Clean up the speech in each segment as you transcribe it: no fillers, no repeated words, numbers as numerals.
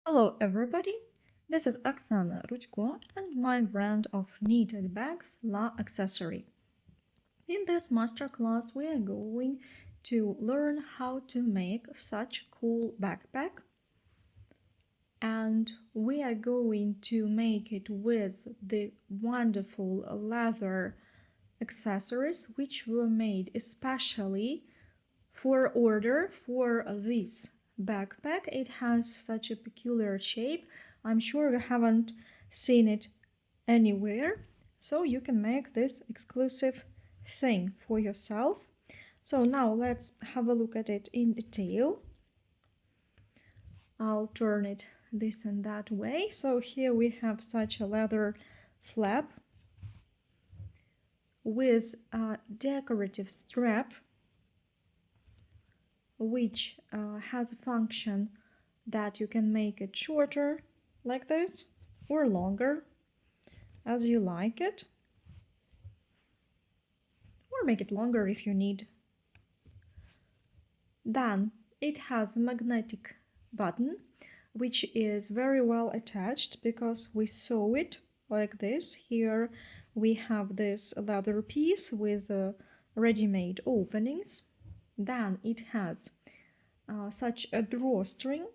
Hello everybody, this is Oksana Rudko and my brand of knitted bags La Accessory. In this masterclass we are going to learn how to make such cool backpack, and we are going to make it with the wonderful leather accessories which were made especially for order for this backpack. It has such a peculiar shape. I'm sure you haven't seen it anywhere, so you can make this exclusive thing for yourself. So now let's have a look at it in detail. I'll turn it this and that way. So here we have such a leather flap with a decorative strap which has a function that you can make it shorter like this or longer as you like it, or make it longer if you need. Then it has a magnetic button which is very well attached because we sew it like this. Here we have this leather piece with ready-made openings. Then it has such a drawstring,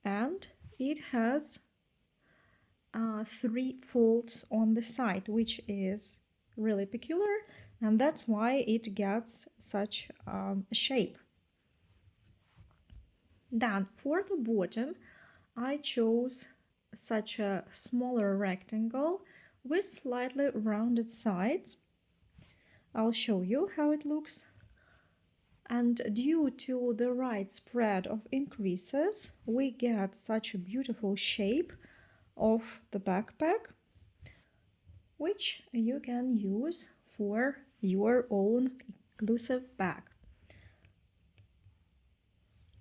and it has 3 folds on the side, which is really peculiar, and that's why it gets such a shape. Then for the bottom I chose such a smaller rectangle with slightly rounded sides. I'll show you how it looks. And due to the right spread of increases, we get such a beautiful shape of the backpack, which you can use for your own exclusive bag.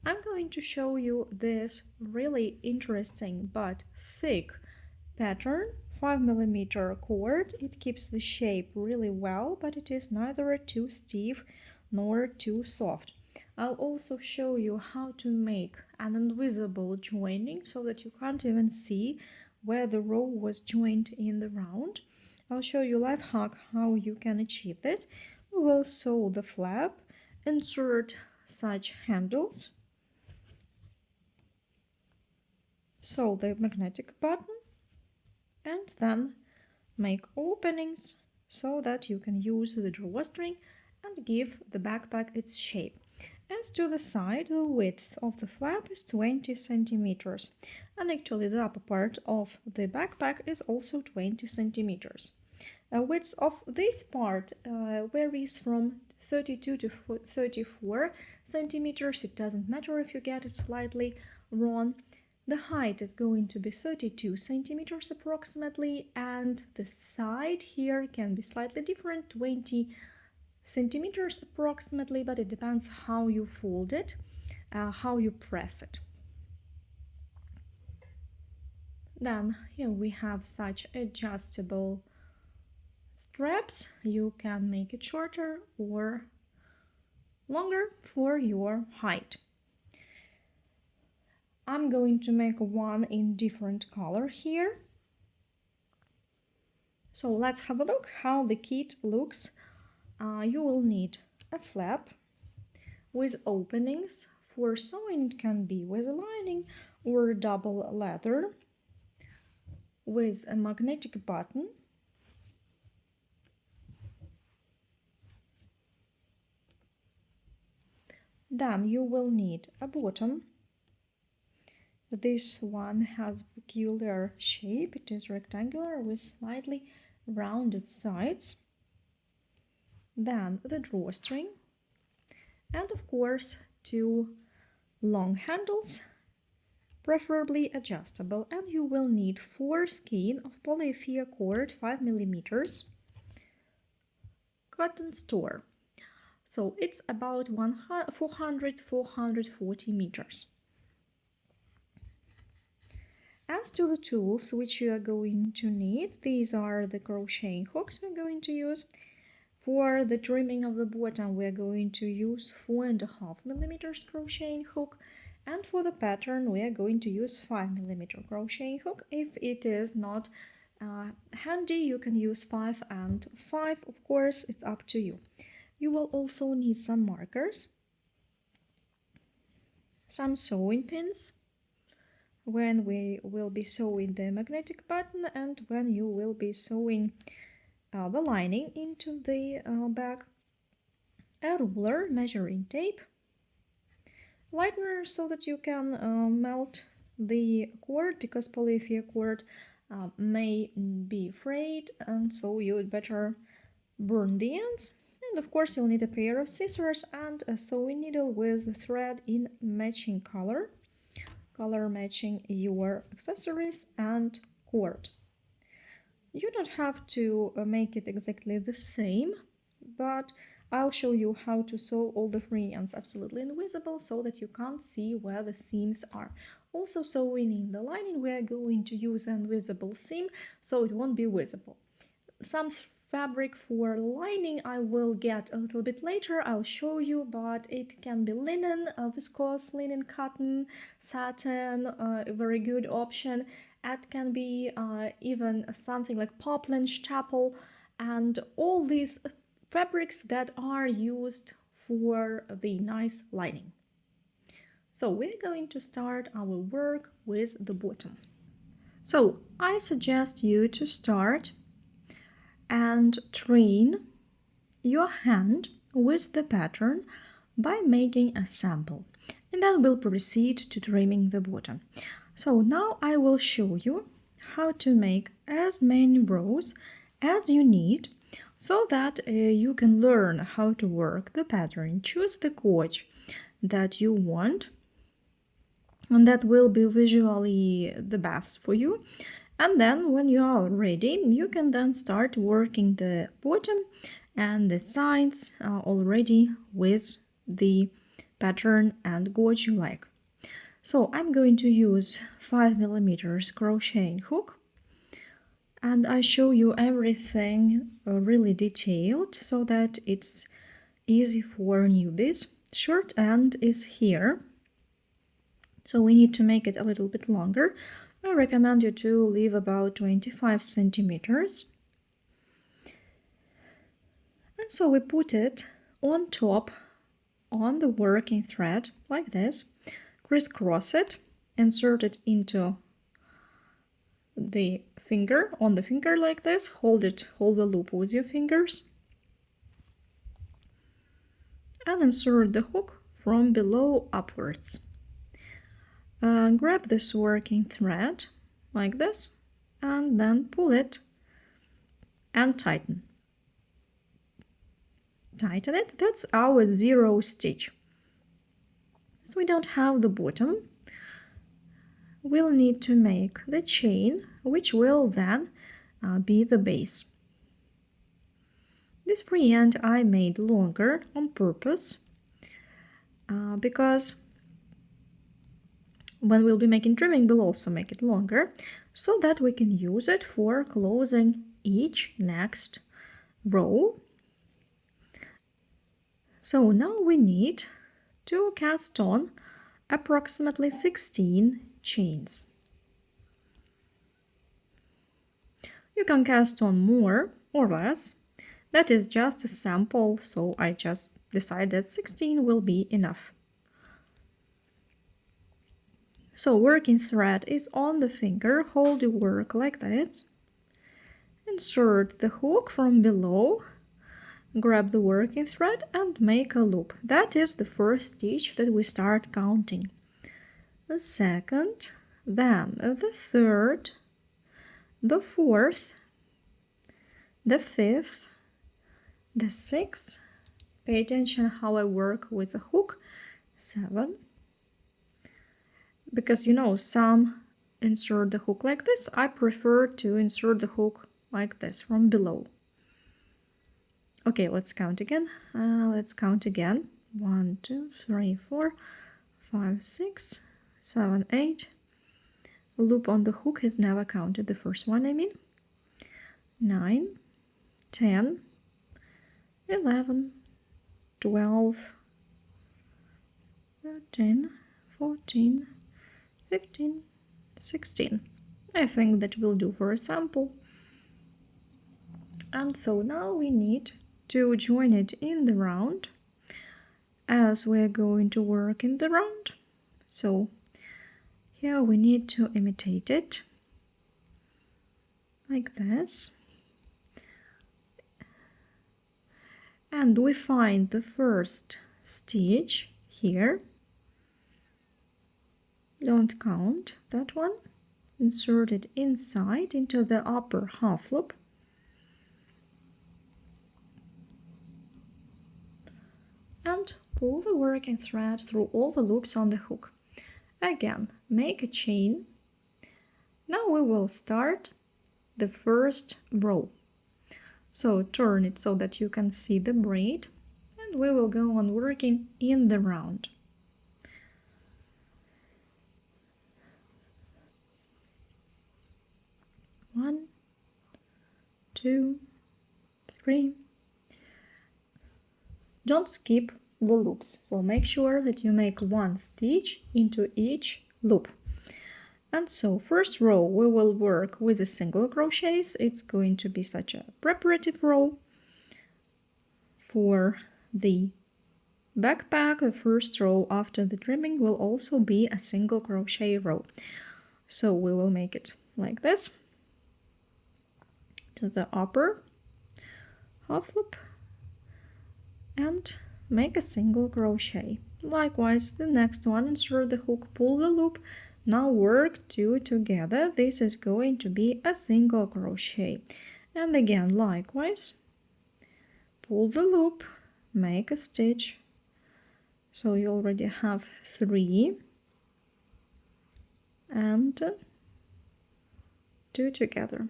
I'm going to show you this really interesting but thick pattern, 5mm cord. It keeps the shape really well, but it is neither too stiff nor too soft. I'll also show you how to make an invisible joining so that you can't even see where the row was joined in the round. I'll show you life hack how you can achieve this. We will sew the flap, insert such handles, sew the magnetic button, and then make openings so that you can use the drawstring and give the backpack its shape. As to the side, the width of the flap is 20 centimeters, and actually the upper part of the backpack is also 20 centimeters. The width of this part varies from 32 to 34 centimeters. It doesn't matter if you get it slightly wrong. The height is going to be 32 centimeters approximately, and the side here can be slightly different, 20 centimeters approximately, but it depends how you fold it, how you press it. Then here we have such adjustable straps. You can make it shorter or longer for your height. I'm going to make one in different color here. So let's have a look how the kit looks. You will need a flap with openings. For sewing it can be with a lining or double leather, with a magnetic button, then you will need a bottom. This one has a peculiar shape. It is rectangular with slightly rounded sides. Then the drawstring, and of course 2 long handles, preferably adjustable, and you will need 4 skein of polyester cord, 5mm, cotton store. So it's about 440 meters. As to the tools which you are going to need, these are the crocheting hooks we're going to use. For the trimming of the bottom, we're going to use 4.5mm crocheting hook, And for the pattern, we are going to use 5mm crocheting hook. If it is not handy, you can use 5 and 5, of course, it's up to you. You will also need some markers, some sewing pins, when we will be sewing the magnetic button and when you will be sewing the lining into the bag, a ruler, measuring tape, lightener so that you can melt the cord, because polyfier cord may be frayed, and so you would better burn the ends. And of course you'll need a pair of scissors and a sewing needle with thread in matching color matching your accessories and cord. You don't have to make it exactly the same, but I'll show you how to sew all the three ends absolutely invisible so that you can't see where the seams are. Also, sewing in the lining, we are going to use an invisible seam so it won't be visible. Some fabric for lining I will get a little bit later, I'll show you, but it can be linen, viscose linen, cotton, satin, a very good option. It can be even something like poplin, staple, and all these fabrics that are used for the nice lining. So we're going to start our work with the bottom. So I suggest you to start and train your hand with the pattern by making a sample, and then we'll proceed to trimming the bottom. So now I will show you how to make as many rows as you need so that you can learn how to work the pattern. Choose the gauge that you want and that will be visually the best for you. And then when you are ready, you can then start working the bottom and the sides already with the pattern and gauge you like. So I'm going to use 5mm crocheting hook, and I show you everything really detailed so that it's easy for newbies. Short end is here, so we need to make it a little bit longer. I recommend you to leave about 25 centimeters. And so we put it on top on the working thread like this, crisscross it, insert it into the finger, on the finger like this, hold the loop with your fingers, and insert the hook from below upwards. Grab this working thread like this and then pull it and tighten. Tighten it. That's our 0 stitch. So we don't have the bottom. We'll need to make the chain, which will then be the base. This free end I made longer on purpose because when we'll be making trimming, we'll also make it longer so that we can use it for closing each next row. So now we need to cast on approximately 16 chains. You can cast on more or less. That is just a sample, so I just decided that 16 will be enough. So working thread is on the finger, hold your work like this, insert the hook from below, grab the working thread and make a loop. That is the first stitch that we start counting. The second, then the third, the fourth, the fifth, the sixth, pay attention how I work with a hook, 7, because you know some insert the hook like this. I prefer to insert the hook like this from below. Okay, let's count again. 1, 2, 3, 4, 5, 6, 7, 8. Loop on the hook is never counted, the first one I mean. 9, 10, 11, 12, 13, 14, 15, 16. I think that will do for a sample. And so now we need to join it in the round as we're going to work in the round. So here we need to imitate it like this. And we find the first stitch here. Don't count that one. Insert it inside into the upper half loop. And pull the working thread through all the loops on the hook. Again, make a chain. Now we will start the first row. So turn it so that you can see the braid, and we will go on working in the round. One, two, three. Don't skip the loops, so make sure that you make one stitch into each loop. And so first row we will work with a single crochets. It's going to be such a preparative row. For the backpack, the first row after the trimming will also be a single crochet row. So we will make it like this. To the upper half loop and make a single crochet. Likewise, the next one, insert the hook, pull the loop. Now work two together. This is going to be a single crochet. And again, likewise, pull the loop, make a stitch. So you already have 3 and 2 together.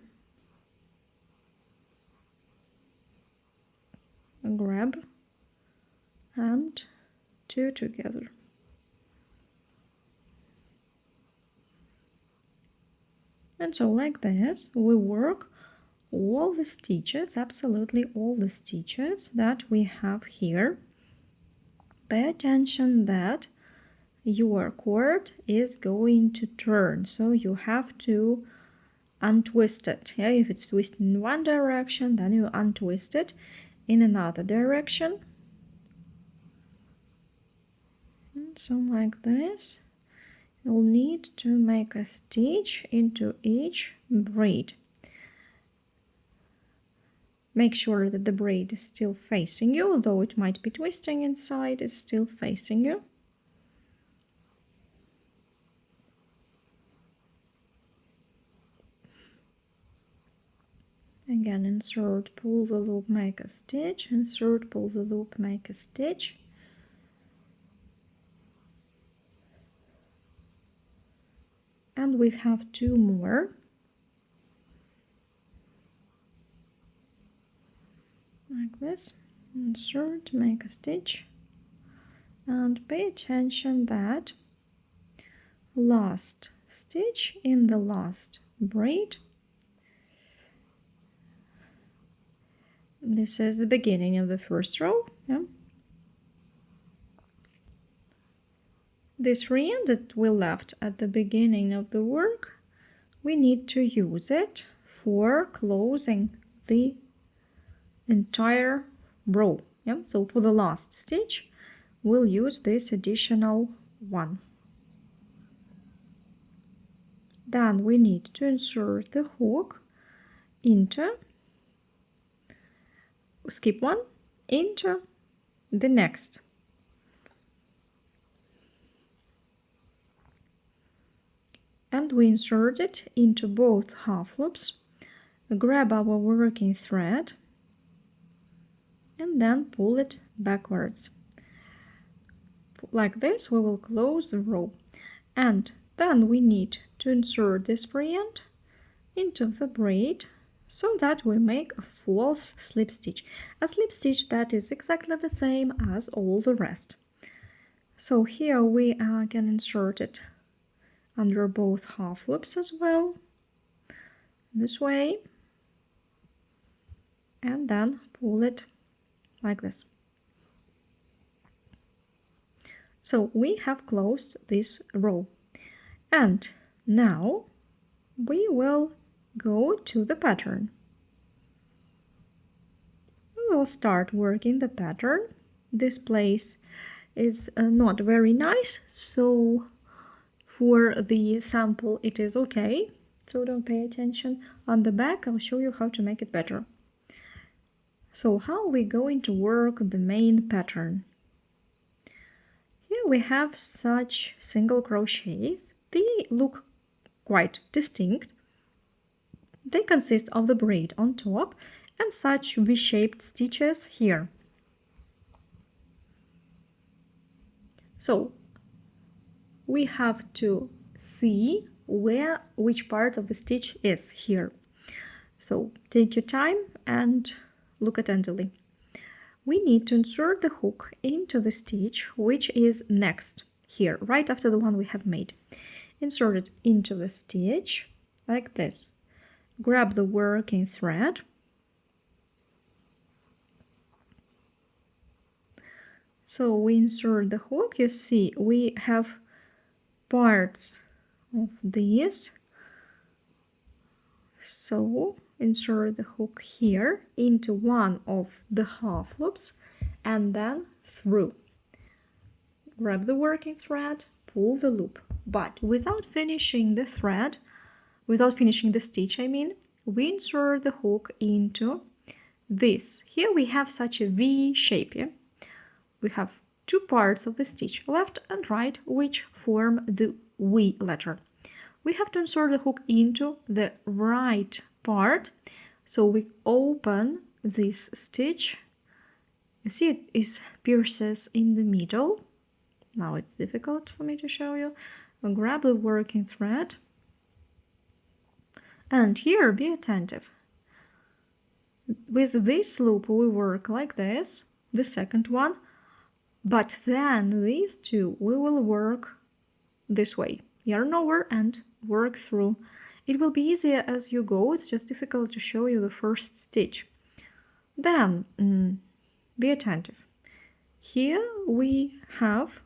Grab and 2 together. And so like this, we work all the stitches, absolutely all the stitches that we have here. Pay attention that your cord is going to turn, so you have to untwist it. Yeah, if it's twisted in one direction, then you untwist it in another direction. And so like this. You'll need to make a stitch into each braid. Make sure that the braid is still facing you, although it might be twisting inside, it's still facing you. Again, insert, pull the loop, make a stitch, insert, pull the loop, make a stitch. And we have 2 more. Like this. Insert, make a stitch. And pay attention that last stitch in the last braid. This is the beginning of the first row. Yeah. This ribbon that we left at the beginning of the work, we need to use it for closing the entire row. Yeah? So for the last stitch, we'll use this additional one. Then we need to insert the hook into, skip one, into the next. And we insert it into both half loops, grab our working thread, and then pull it backwards. Like this, we will close the row. And then we need to insert this braid into the braid so that we make a false slip stitch. A slip stitch that is exactly the same as all the rest. So here we can insert it under both half loops as well, this way, and then pull it like this. So we have closed this row. And now we will go to the pattern. We will start working the pattern. This place is not very nice, so for the sample it is okay, so don't pay attention. On the back I'll show you how to make it better. So how are we going to work the main pattern? Here we have such single crochets. They look quite distinct. They consist of the braid on top and such V-shaped stitches here. So we have to see which part of the stitch is here. So take your time and look attentively. We need to insert the hook into the stitch which is next here, right after the one we have made. Insert it into the stitch like this. Grab the working thread. So we insert the hook. You see we have parts of this. So insert the hook here into one of the half loops and then through. Grab the working thread, pull the loop, but without finishing the thread, without finishing the stitch, I mean, we insert the hook into this. Here we have such a V shape. Yeah? We have two parts of the stitch, left and right, which form the V letter. We have to insert the hook into the right part, so we open this stitch. You see it is pierces in the middle. Now it's difficult for me to show you. I'll grab the working thread, and here be attentive. With this loop we work like this, the second one, but then these two we will work this way. Yarn over and work through. It will be easier as you go, it's just difficult to show you the first stitch. Then be attentive. Here we have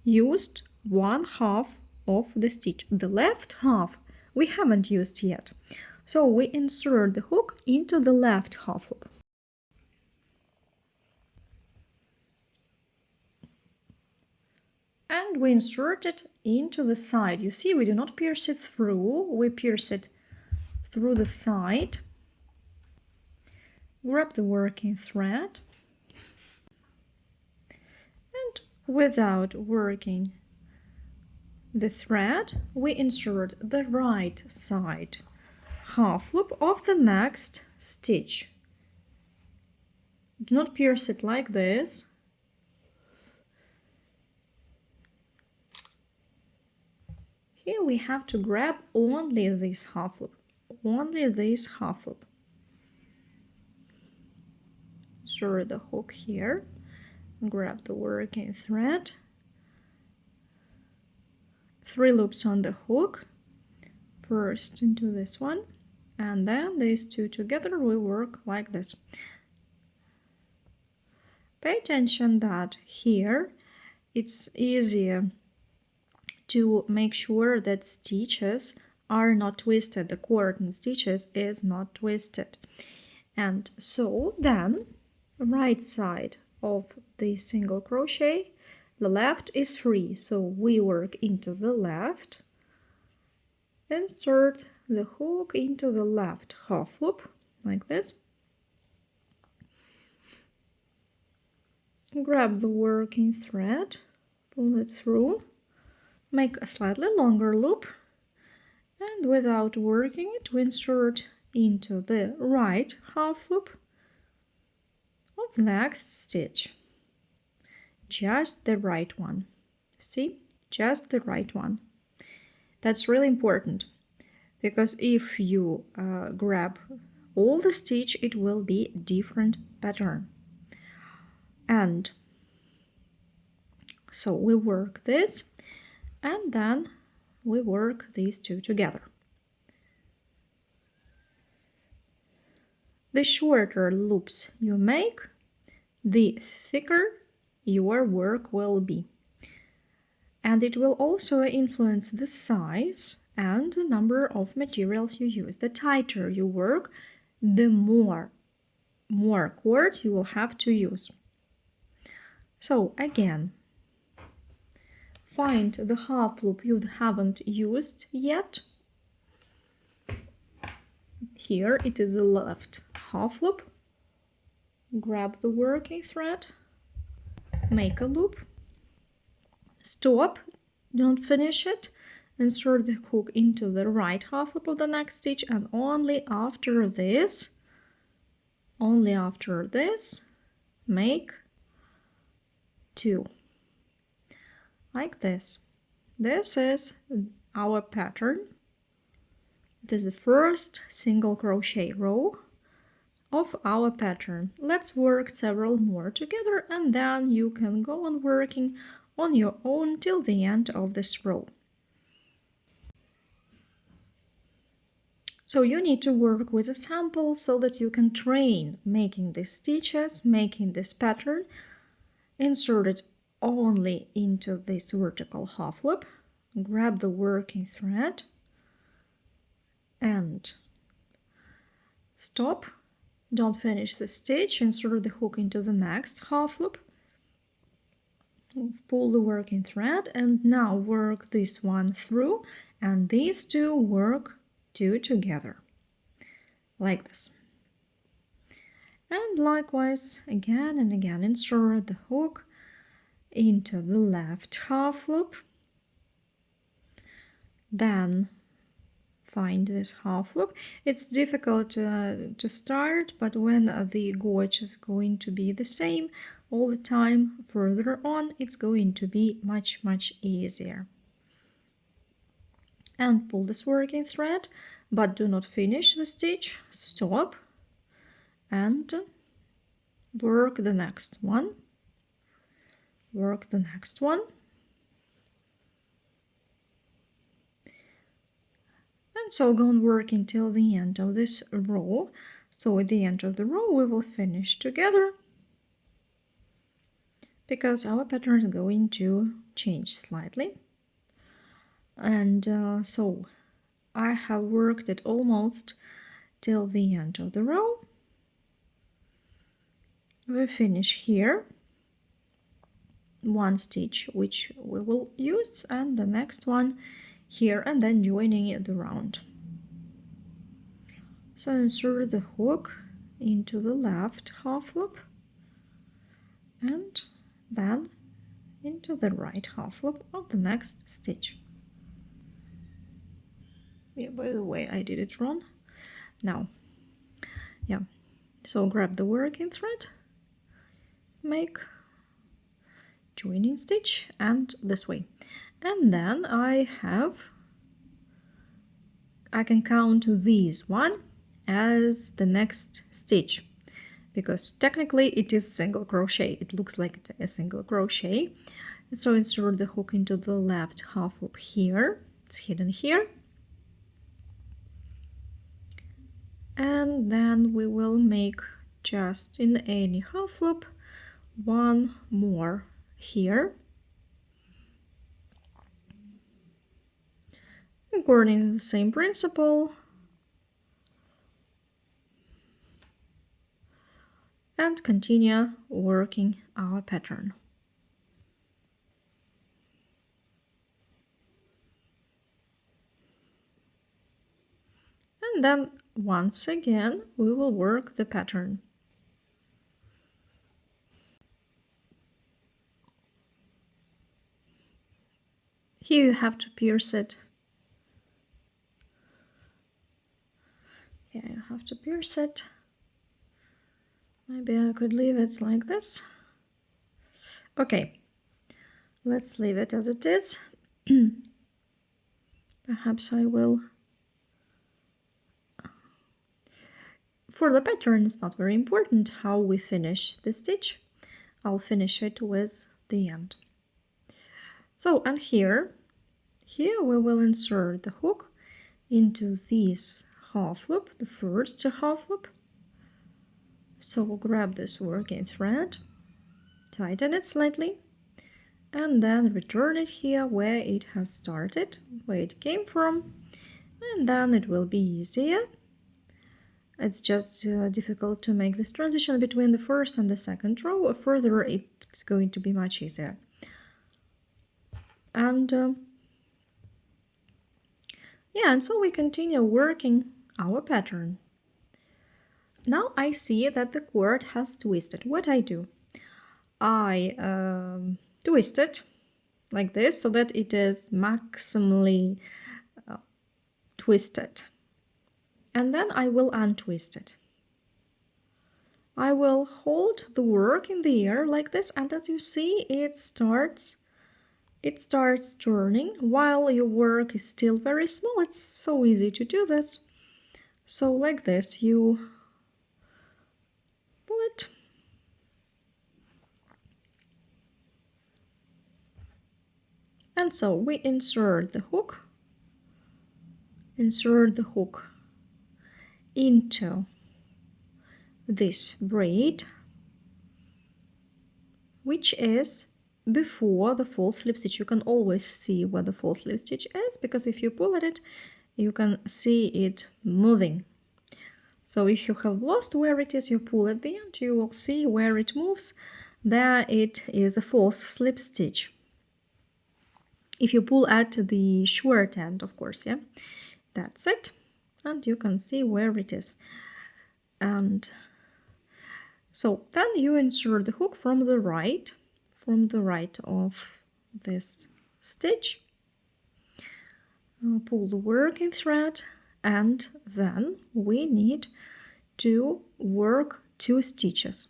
used one half of the stitch. The left half we haven't used yet. So we insert the hook into the left half loop. And we insert it into the side. You see, we do not pierce it through, we pierce it through the side. Grab the working thread. And without working the thread, we insert the right side half loop of the next stitch. Do not pierce it like this. Here we have to grab only this half loop, only this half loop. Insert the hook here, grab the working thread, 3 loops on the hook, first into this one, and then these two together we work like this. Pay attention that here it's easier to make sure that stitches are not twisted, the cordon stitches is not twisted. And so then right side of the single crochet, the left is free, so we work into the left, insert the hook into the left half loop like this, grab the working thread, pull it through, make a slightly longer loop, and without working it, we insert into the right half loop of the next stitch. Just the right one. See? Just the right one. That's really important, because if you grab all the stitch, it will be different pattern. And so we work this, and then we work these two together. The shorter loops you make, the thicker your work will be. And it will also influence the size and the number of materials you use. The tighter you work, the more cord you will have to use. So again, find the half loop you haven't used yet. Here it is the left half loop. Grab the working thread, make a loop, stop, don't finish it, insert the hook into the right half loop of the next stitch, and only after this make 2, like this. This is our pattern. It is the first single crochet row of our pattern. Let's work several more together, and then you can go on working on your own till the end of this row. So you need to work with a sample so that you can train making these stitches, making this pattern. Insert it only into this vertical half loop, grab the working thread and stop. Don't finish the stitch, insert the hook into the next half loop, pull the working thread, and now work this one through, and these two work two together, like this. And likewise, again and again, insert the hook into the left half loop, then find this half loop. It's difficult to start, but when the gauge is going to be the same all the time further on, it's going to be much easier. And pull this working thread, but do not finish the stitch. Stop and work the next one. Work the next one. And so go on working till the end of this row. So at the end of the row we will finish together, because our pattern is going to change slightly. And so I have worked it almost till the end of the row. We finish here, one stitch which we will use, and the next one here, and then joining the round. So insert the hook into the left half loop and then into the right half loop of the next stitch. Yeah, by the way, I did it wrong. Now, yeah, so grab the working thread, make joining stitch, and this way. And then I can count this one as the next stitch, because technically it is single crochet. It looks like a single crochet. So insert the hook into the left half loop here. It's hidden here. And then we will make, just in any half loop, one more here, according to the same principle, and continue working our pattern. And then once again we will work the pattern. Here you have to pierce it. Yeah, you have to pierce it. Maybe I could leave it like this. Okay, let's leave it as it is. Perhaps I will. For the pattern, it's not very important how we finish the stitch. I'll finish it with the end. So, and here we will insert the hook into this half loop, the first half loop. So we'll grab this working thread, tighten it slightly, and then return it here where it has started, where it came from, and then it will be easier. It's just difficult to make this transition between the first and the second row. Further, it's going to be much easier. And yeah, and so we continue working our pattern. Now I see that the cord has twisted. What I do? I twist it like this so that it is maximally twisted. And then I will untwist it. I will hold the work in the air like this, and as you see, it starts turning while your work is still very small. It's so easy to do this. So like this, you pull it. And so we insert the hook into this braid, which is before the false slip stitch. You can always see where the false slip stitch is, because if you pull at it, you can see it moving. So if you have lost where it is, you pull at the end, you will see where it moves. There it is a false slip stitch. If you pull at the short end, of course, yeah, that's it. And you can see where it is. And so then you insert the hook from the right of this stitch. Pull the working thread, and then we need to work 2 stitches.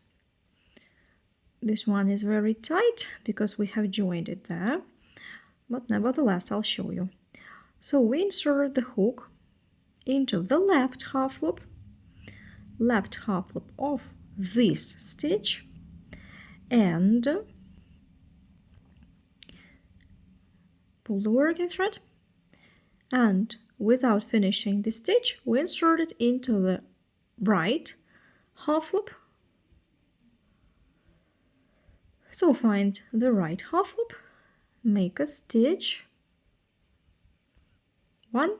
This one is very tight because we have joined it there, but nevertheless I'll show you. So we insert the hook into the left half loop of this stitch, and pull the working thread, and without finishing the stitch we insert it into the right half loop. So find the right half loop, make a stitch, 1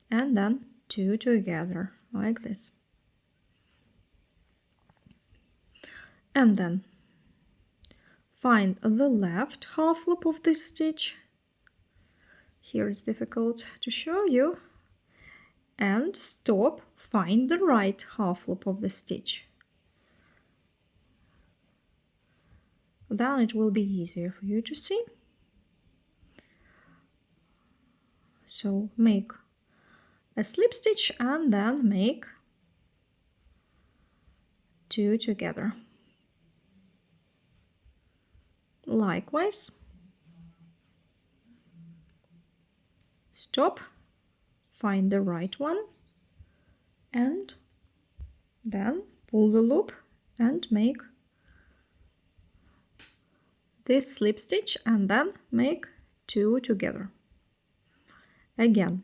and then 2 together like this, and then find the left half loop of this stitch. Here it's difficult to show you, and stop, find the right half loop of the stitch. Then it will be easier for you to see. So make a slip stitch and then make 2 together. Likewise, stop, find the right one, and then pull the loop and make this slip stitch and then make 2 together. Again,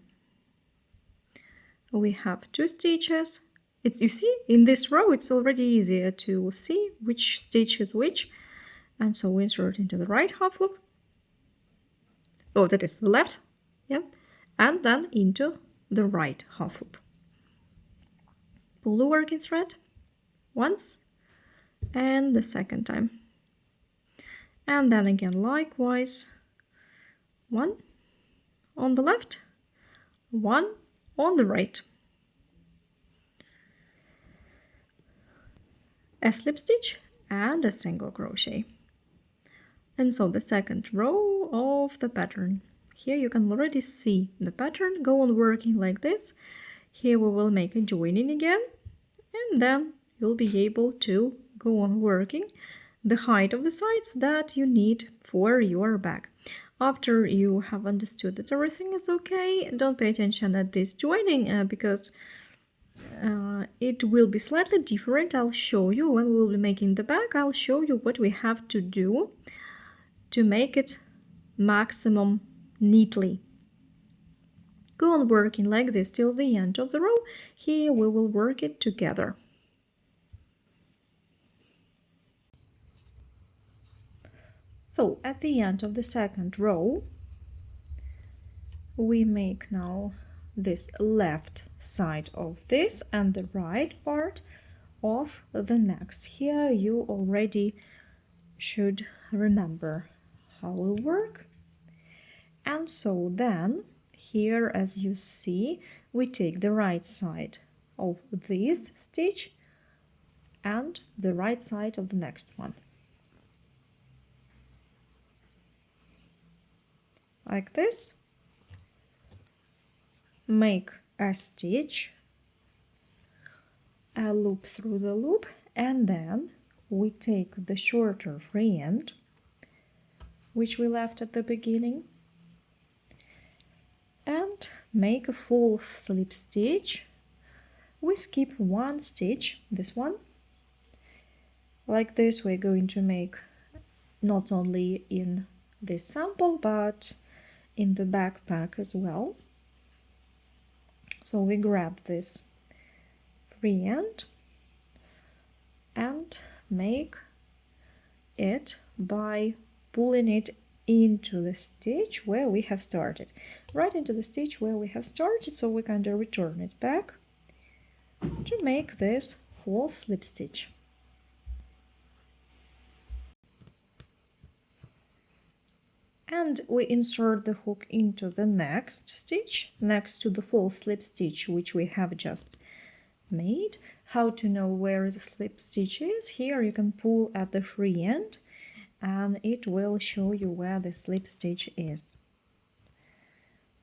we have 2 stitches. You see, in this row it's already easier to see which stitch is which, and so we insert into the right half loop. Oh, that is the left, yeah, and then into the right half loop. Pull the working thread once and the second time, and then again likewise, 1 on the left, 1 on the right, a slip stitch and a single crochet. And so the second row of the pattern. Here you can already see the pattern. Go on working like this. Here we will make a joining again, and then you'll be able to go on working the height of the sides that you need for your bag. After you have understood that everything is okay, don't pay attention at this joining because it will be slightly different. I'll show you when we will be making the bag. I'll show you what we have to do to make it maximum neatly. Go on working like this till the end of the row. Here we will work it together. So at the end of the second row, we make now this left side of this and the right part of the next. Here you already should remember how it will work. And so then here, as you see, we take the right side of this stitch and the right side of the next one, like this. Make a stitch, a loop through the loop, and then we take the shorter free end, which we left at the beginning, and make a full slip stitch. We skip one stitch, this one. Like this, we're going to make not only in this sample, but in the backpack as well. So we grab this free end and make it by pulling it into the stitch where we have started, right into the stitch where we have started, so we kind of return it back to make this full slip stitch. And we insert the hook into the next stitch, next to the full slip stitch which we have just made. How to know where the slip stitch is? Here you can pull at the free end and it will show you where the slip stitch is.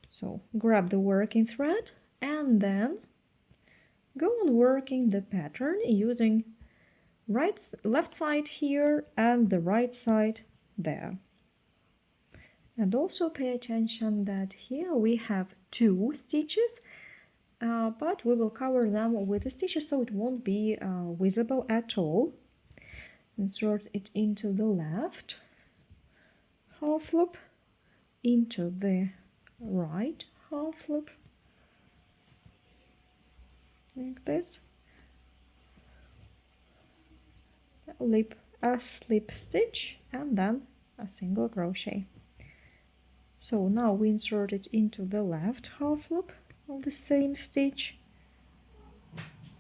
So grab the working thread and go on working the pattern using left side here and the right side there. And also pay attention that here we have 2 stitches, but we will cover them with the stitches so it won't be visible at all. Insert it into the left half loop, into the right half loop, like this. A slip stitch and then a single crochet. So now we insert it into the left half loop of the same stitch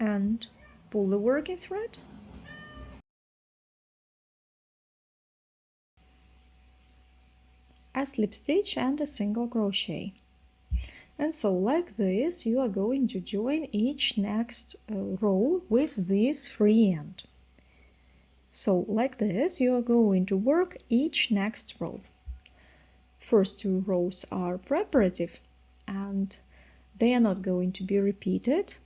and pull the working thread. A slip stitch and a single crochet. And so like this you are going to join each next row with this free end. So like this you are going to work each next row. First 2 rows are preparative and they are not going to be repeated.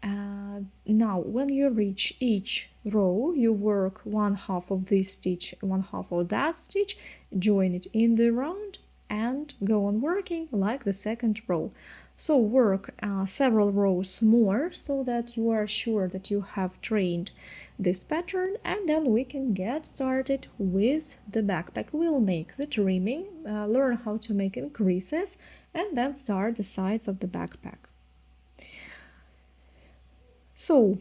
Now when you reach each row you work one half of this stitch, one half of that stitch, join it in the round and go on working like the second row. So work several rows more so that you are sure that you have trained this pattern, and then we can get started with the backpack. We'll make the trimming, learn how to make increases, and then start the sides of the backpack. So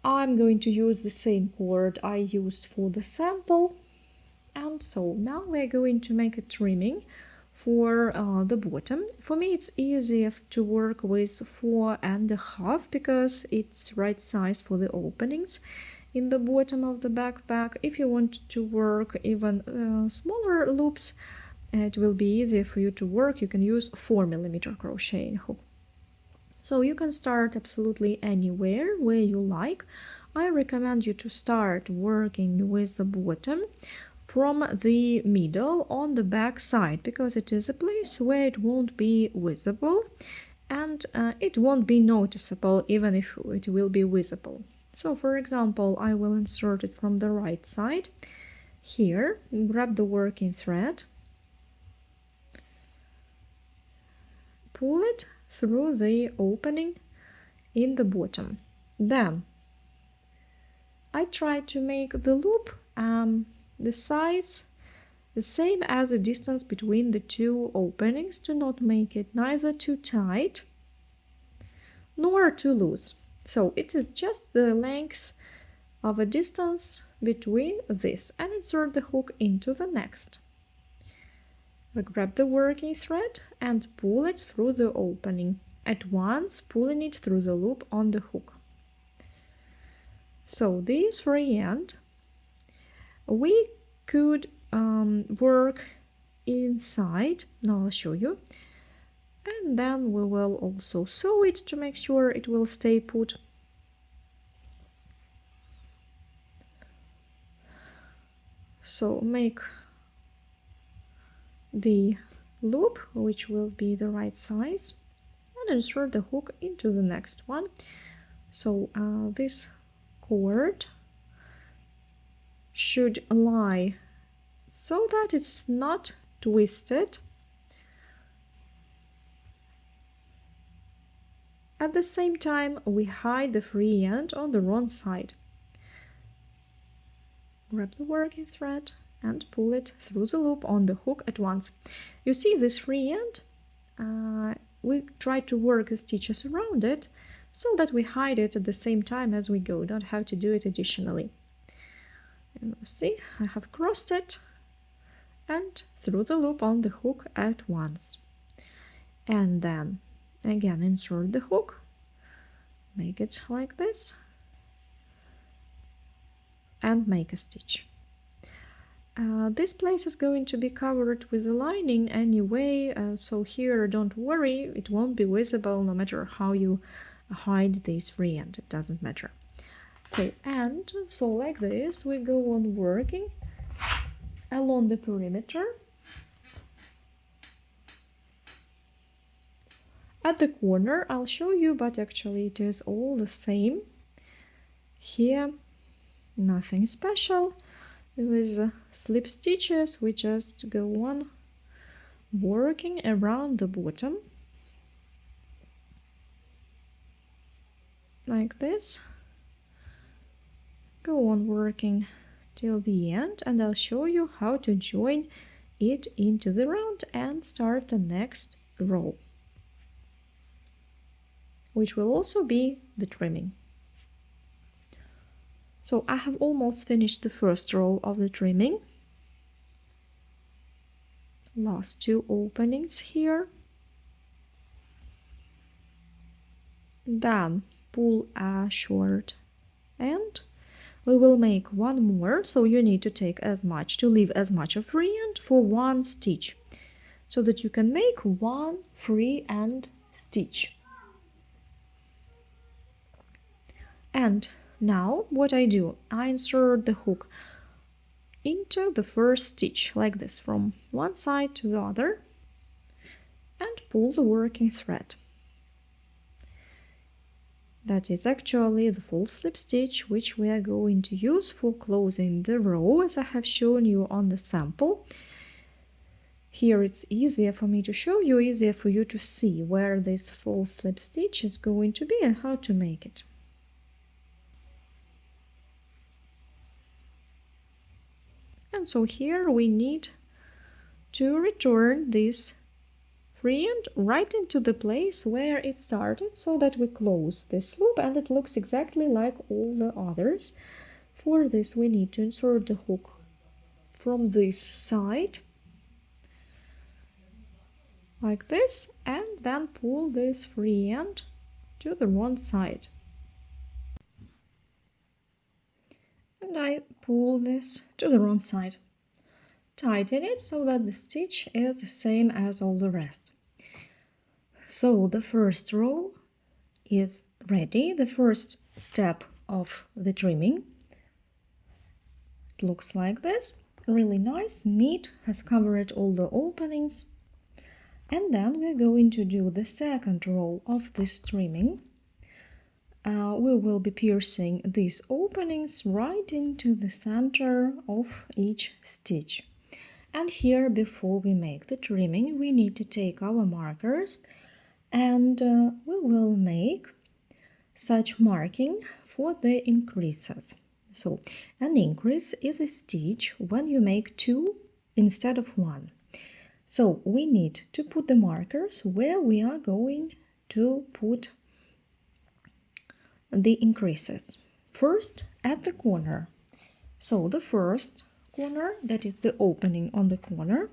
I'm going to use the same cord I used for the sample, and so now we're going to make a trimming for the bottom. For me it's easier to work with 4.5 because it's right size for the openings in the bottom of the backpack. If you want to work even smaller loops, it will be easier for you to work. You can use 4mm crocheting hook. So you can start absolutely anywhere where you like. I recommend you to start working with the bottom from the middle on the back side, because it is a place where it won't be visible and it won't be noticeable even if it will be visible. So for example, I will insert it from the right side. Here, grab the working thread, pull it through the opening in the bottom. Then I try to make the loop the size the same as the distance between the 2 openings, to not make it neither too tight nor too loose. So it is just the length of a distance between this and insert the hook into the next. Grab the working thread and pull it through the opening, at once pulling it through the loop on the hook. So this free end, we could work inside. Now I'll show you. And then we will also sew it to make sure it will stay put. So make the loop, which will be the right size, and insert the hook into the next one. So this cord should lie so that it's not twisted. At the same time, we hide the free end on the wrong side. Grab the working thread and pull it through the loop on the hook at once. You see this free end? We try to work the stitches around it so that we hide it at the same time as we go. Don't have to do it additionally. And see, I have crossed it and through the loop on the hook at once. And then again insert the hook, make it like this, and make a stitch. This place is going to be covered with a lining anyway, so here don't worry, it won't be visible no matter how you hide this free end, it doesn't matter. So like this we go on working along the perimeter. At the corner I'll show you, but actually it is all the same. Here nothing special. With slip stitches we just go on working around the bottom like this. Go on working till the end, and I'll show you how to join it into the round and start the next row, which will also be the trimming. So I have almost finished the first row of the trimming. Last two openings here. Then pull a short end. We will make one more, so you need to take as much, to leave as much of free end for one stitch, so that you can make one free end stitch. And now what I do, I insert the hook into the first stitch like this from one side to the other and pull the working thread. That is actually the full slip stitch which we are going to use for closing the row, as I have shown you on the sample. Here it's easier for me to show you, easier for you to see where this full slip stitch is going to be and how to make it. And so here we need to return this free end right into the place where it started, so that we close this loop and it looks exactly like all the others. For this we need to insert the hook from this side like this, and then pull this free end to the wrong side. And I pull this to the wrong side. Tighten it so that the stitch is the same as all the rest. So the first row is ready, the first step of the trimming. It looks like this, really nice, neat, has covered all the openings. And then we're going to do the second row of this trimming. We will be piercing these openings right into the center of each stitch. And here, before we make the trimming, we need to take our markers and we will make such marking for the increases. So an increase is a stitch when you make two instead of one. So we need to put the markers where we are going to put the increases. First at the corner, So the first corner, that is the opening on the corner,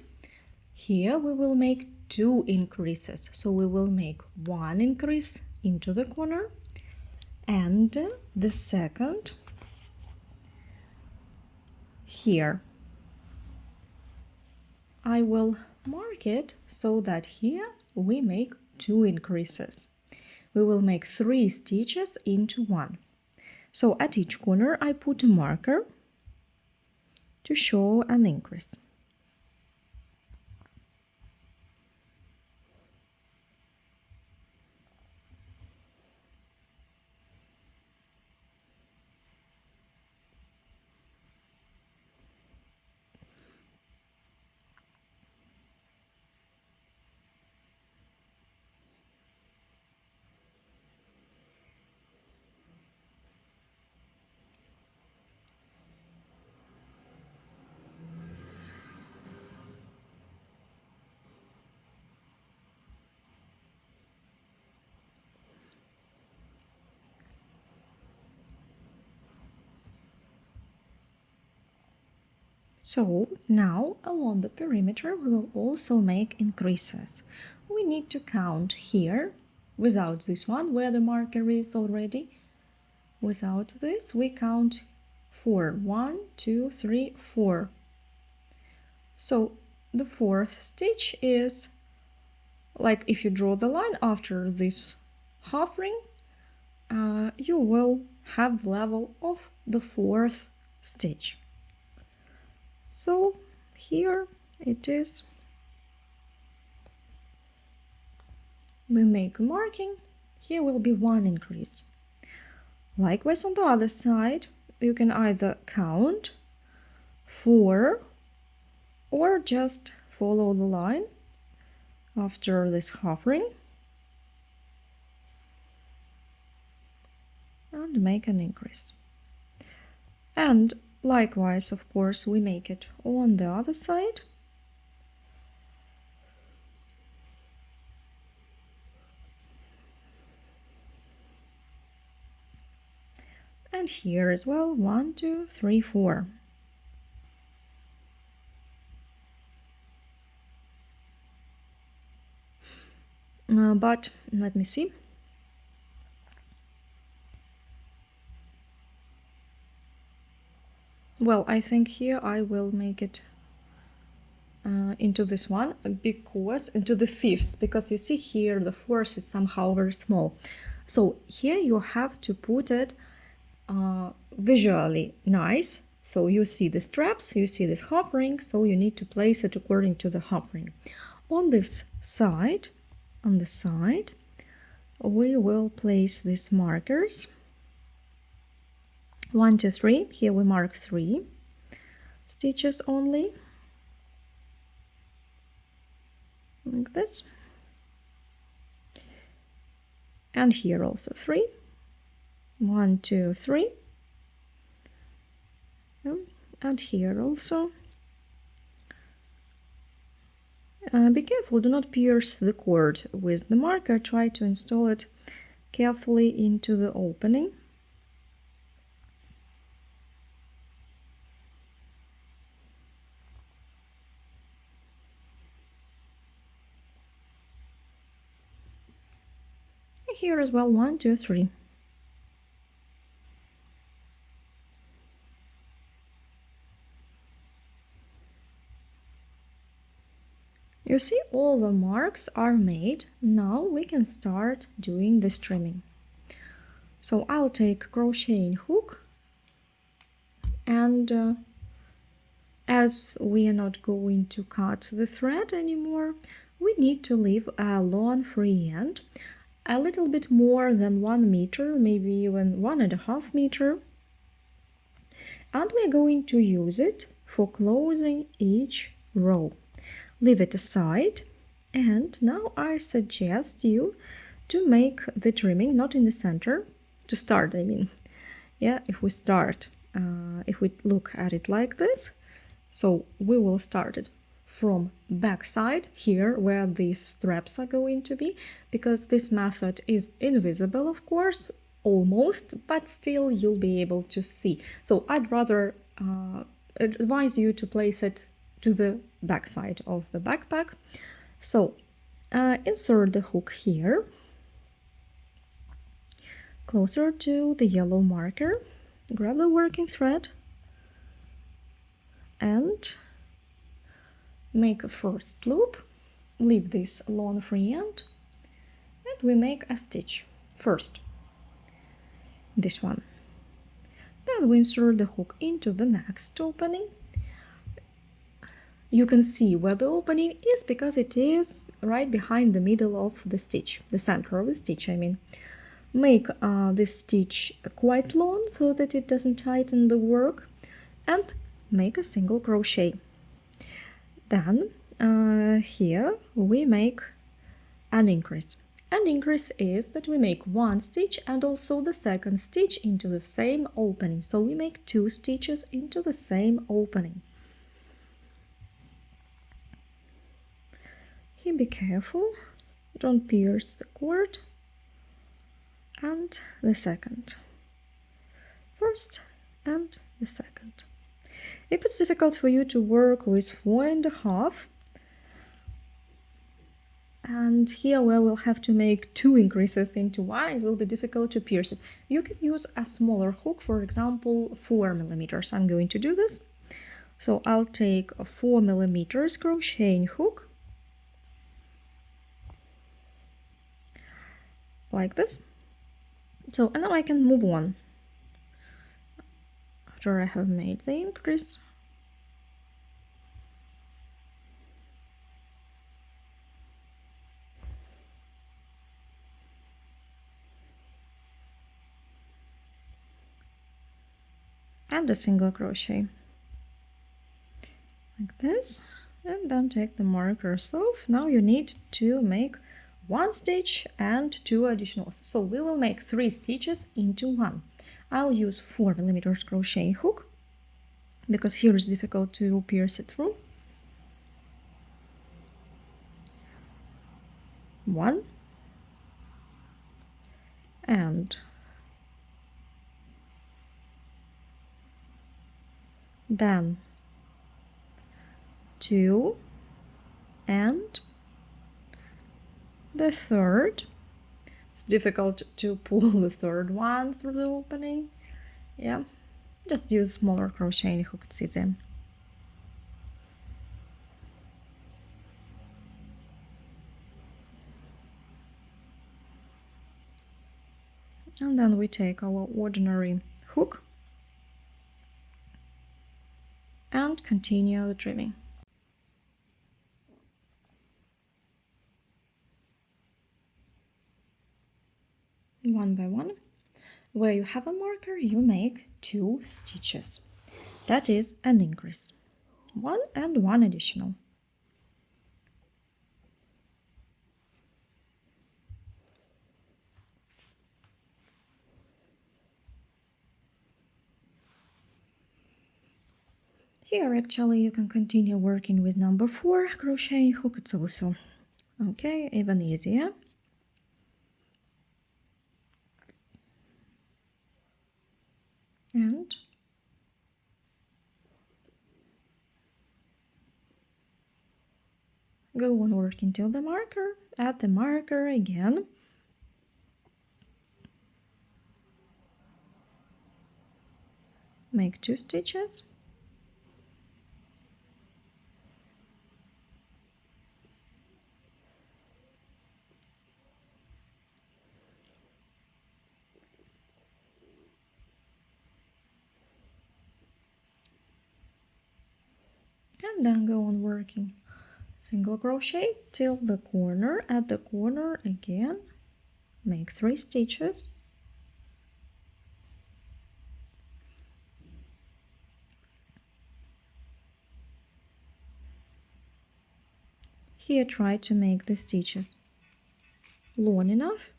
here we will make 2 increases. So we will make 1 increase into the corner, and the second here. I will mark it so that here we make 2 increases. We will make 3 stitches into 1. So at each corner I put a marker to show an increase. So now along the perimeter we will also make increases. We need to count here, without this one where the marker is already. Without this we count 4. 1, 2, 3, 4. So the 4th stitch is like if you draw the line after this half ring, you will have the level of the 4th stitch. So here it is. We make a marking. Here will be 1 increase. Likewise on the other side, you can either count 4 or just follow the line after this half ring and make an increase. And likewise, of course, we make it on the other side. And here as well, 1, 2, 3, 4. But let me see. Well, I think here I will make it into this one, because into the 5th, because you see here the 4th is somehow very small. So here you have to put it visually nice. So you see the straps, you see this half ring, so you need to place it according to the half ring. On this side, on the side, we will place these markers. 1, 2, 3. Here we mark 3 stitches only, like this. And here also 3. 1, 2, 3. And here also. Be careful, do not pierce the cord with the marker. Try to install it carefully into the opening. Here as well, 1, 2, 3. You see, all the marks are made. Now we can start doing the trimming. So I'll take crocheting hook, and as we are not going to cut the thread anymore, we need to leave a long free end, a little bit more than 1 meter, maybe even 1.5 meters. And we're going to use it for closing each row. Leave it aside, and now I suggest you to make the trimming not in the center, to start, I mean. Yeah, if we start, if we look at it like this, so we will start it from back side here where these straps are going to be, because this method is invisible, of course, almost, but still you'll be able to see. So I'd rather advise you to place it to the back side of the backpack. So insert the hook here, closer to the yellow marker, grab the working thread and make a first loop, leave this long free end, and we make a stitch first, this one. Then we insert the hook into the next opening. You can see where the opening is because it is right behind the middle of the stitch, the center of the stitch, I mean. Make this stitch quite long so that it doesn't tighten the work, and make a single crochet. Then here we make an increase. An increase is that we make one stitch and also the second stitch into the same opening. So we make 2 stitches into the same opening. Here be careful, don't pierce the cord. And the second. First and the second. If it's difficult for you to work with 4.5, and here we will have to make 2 increases into one, it will be difficult to pierce it. You can use a smaller hook, for example 4 millimeters. I'm going to do this. So I'll take a 4 millimeters crocheting hook, like this. So, and now I can move on after I have made the increase. And a single crochet, like this, and then take the markers off. Now you need to make 1 stitch and 2 additionals. So we will make 3 stitches into one. I'll use 4 millimeters crochet hook because here it's difficult to pierce it through. 1 and then 2 and the third. It's difficult to pull the third one through the opening. Yeah, just use smaller crocheting hook, it's easy. And then we take our ordinary hook and continue the trimming. One by one. Where you have a marker, you make 2 stitches. That is an increase. 1 and 1 additional. Here actually you can continue working with number 4 crocheting hook. It's also okay, even easier. And go on working till the marker, add the marker again. Make 2 stitches. And then go on working single crochet till the corner. At the corner again, make 3 stitches. Here try to make the stitches long enough.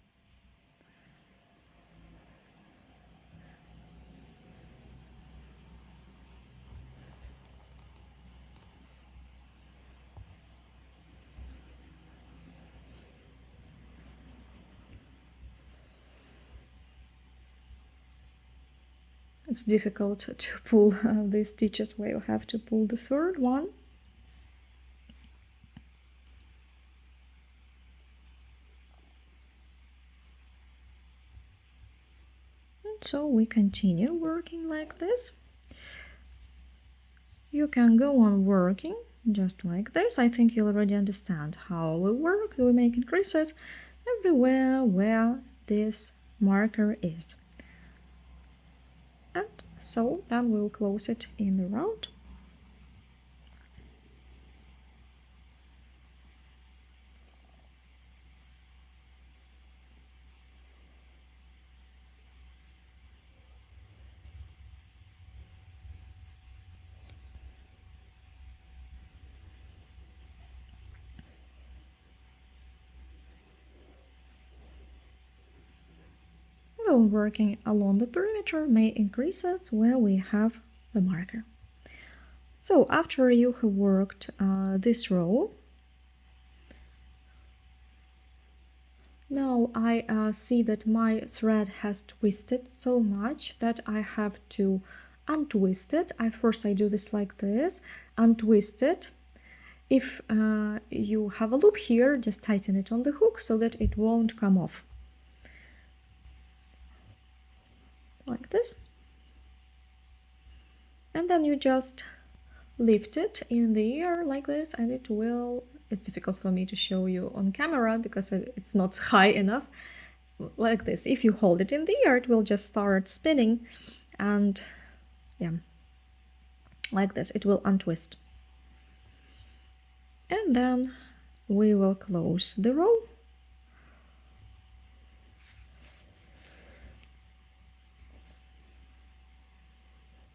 It's difficult to pull these stitches where you have to pull the third one. And so we continue working like this. You can go on working just like this. I think you already understand how we work. We make increases everywhere where this marker is. And so then we'll close it in the round. Go working along the perimeter, make increases where we have the marker. So after you have worked this row, now I see that my thread has twisted so much that I have to untwist it. First I do this like this, untwist it. If you have a loop here, just tighten it on the hook so that it won't come off. Like this. And then you just lift it in the air like this, and it will, it's difficult for me to show you on camera because it's not high enough, like this. If you hold it in the air, it will just start spinning, and yeah, like this, it will untwist. And then we will close the row.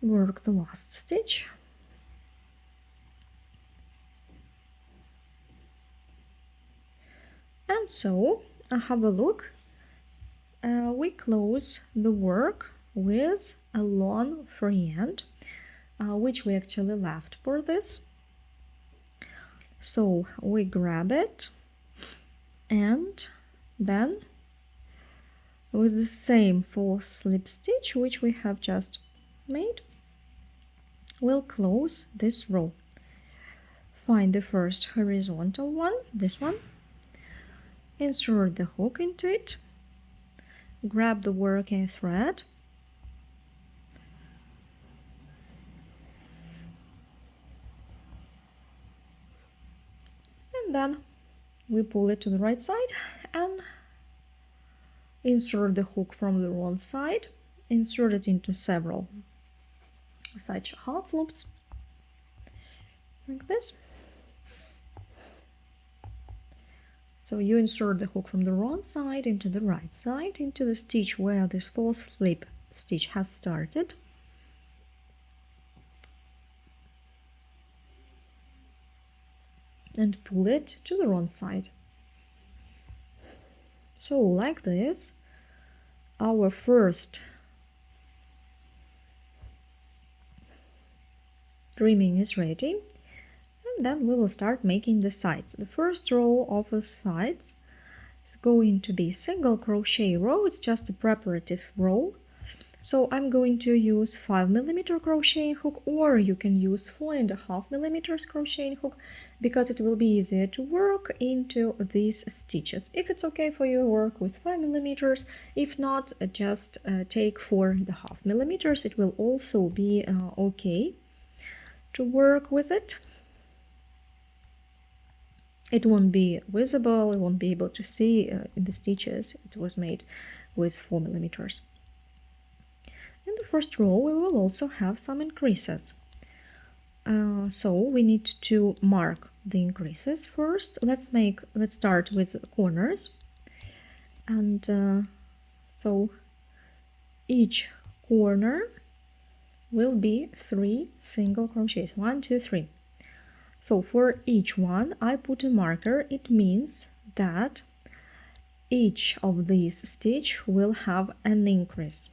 Work the last stitch. And so, have a look. We close the work with a long free end, which we actually left for this. So we grab it, and then with the same false slip stitch which we have just made, we'll close this row. Find the first horizontal one, this one, insert the hook into it, grab the working thread, and then we pull it to the right side and insert the hook from the wrong side, insert it into several such half loops, like this. So you insert the hook from the wrong side into the right side, into the stitch where this false slip stitch has started. And pull it to the wrong side. So like this, our first trimming is ready, and then we will start making the sides. The first row of the sides is going to be single crochet row. It's just a preparative row. So I'm going to use 5mm crocheting hook, or you can use 4.5mm crocheting hook, because it will be easier to work into these stitches. If it's okay for you, work with 5mm. If not, just take 4.5mm. It will also be okay to work with it. It won't be visible, you won't be able to see in the stitches. It was made with 4mm. In the first row, we will also have some increases. So we need to mark the increases first. Let's start with corners. And so each corner will be 3 single crochets. 1, 2, 3. So for each one, I put a marker. It means that each of these stitches will have an increase.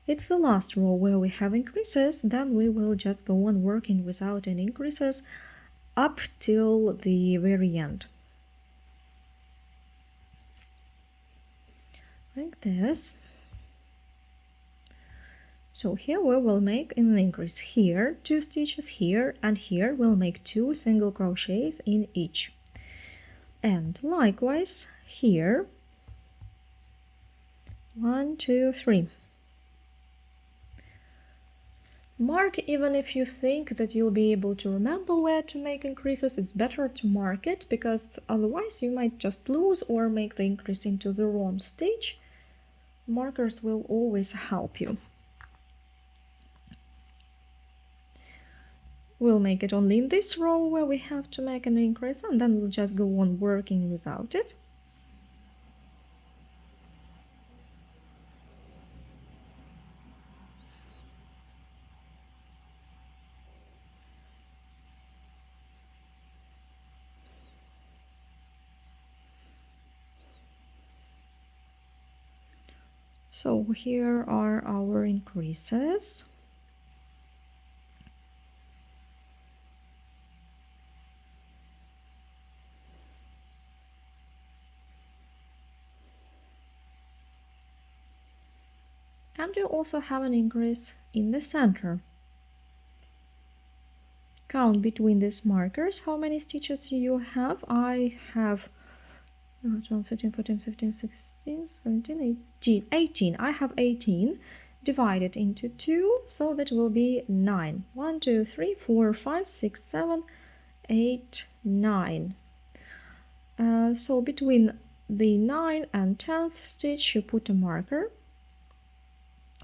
It's the last row where we have increases, then we will just go on working without any increases up till the very end. Like this. So here we will make an increase here, 2 stitches here, and here we'll make 2 single crochets in each. And likewise here, 1, 2, 3. Mark, even if you think that you'll be able to remember where to make increases, it's better to mark it, because otherwise you might just lose or make the increase into the wrong stitch. Markers will always help you. We'll make it only in this row where we have to make an increase, and then we'll just go on working without it. So here are our increases. And you also have an increase in the center. Count between these markers how many stitches you have. I have 12, 13, 14, 15, 16, 17, 18. I have 18 divided into 2, so that will be 9. 1, 2, 3, 4, 5, 6, 7, 8, 9. So between the 9th and 10th stitch you put a marker.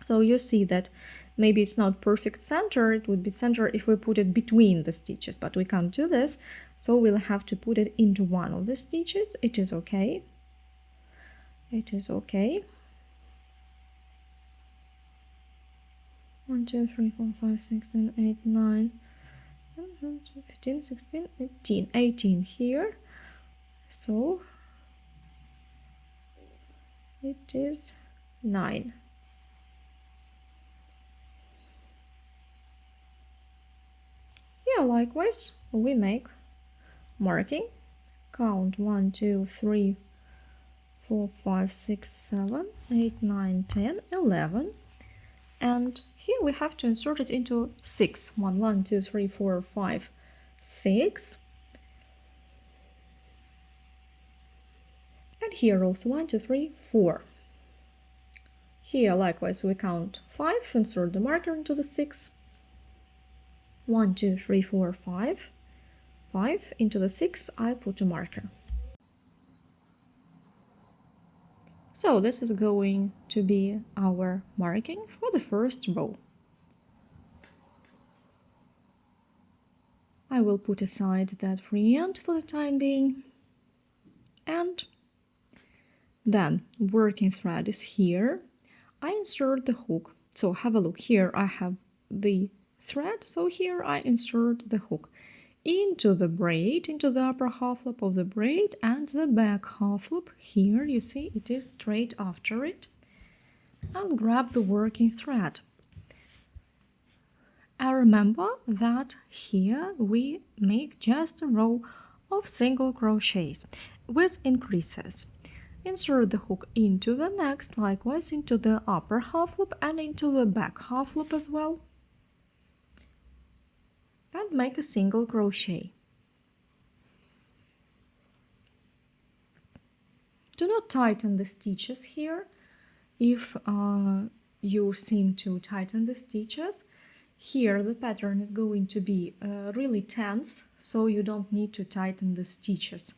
So you see that maybe it's not perfect center, it would be center if we put it between the stitches, but we can't do this, so we'll have to put it into one of the stitches. It is okay. It is okay. 1, 2, 3, 4, 5, 6, 7, 8, 9, 15, 16, 18. 18 here. So it is 9. Here likewise we make marking. Count 1, 2, 3, 4, 5, 6, 7, 8, 9, 10, 11. And here we have to insert it into 6. 1, 1, 2, 3, 4, 5, 6. And here also 1, 2, 3, 4. Here likewise we count 5, insert the marker into the 6. 1, 2, 3, 4, 5. 5 into the 6 I put a marker. So this is going to be our marking for the first row. I will put aside that free end for the time being. And then working thread is here. I insert the hook. So have a look here. I have the thread, so here I insert the hook into the braid, into the upper half loop of the braid, and the back half loop. Here you see it is straight after it, and grab the working thread. And remember that here we make just a row of single crochets with increases. Insert the hook into the next, likewise into the upper half loop and into the back half loop as well, and make a single crochet. Do not tighten the stitches here. If you seem to tighten the stitches, here the pattern is going to be really tense, so you don't need to tighten the stitches.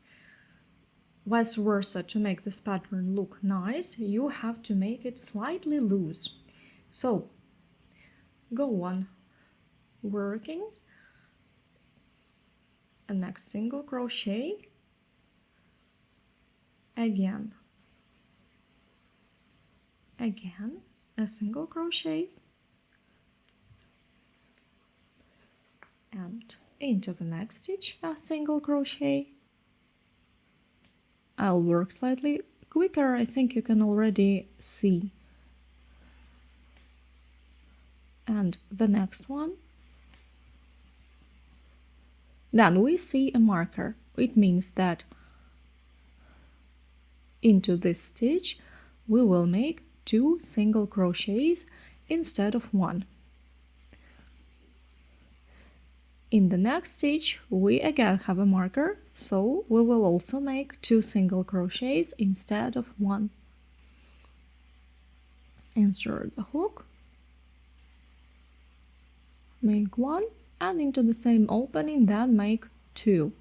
Vice versa, to make this pattern look nice, you have to make it slightly loose. So go on working. A next single crochet, again a single crochet, and into the next stitch a single crochet. I'll work slightly quicker, I think you can already see. And the next one. Then we see a marker. It means that into this stitch we will make 2 single crochets instead of 1. In the next stitch, we again have a marker, so we will also make 2 single crochets instead of 1. Insert the hook, make 1, and into the same opening then make 2.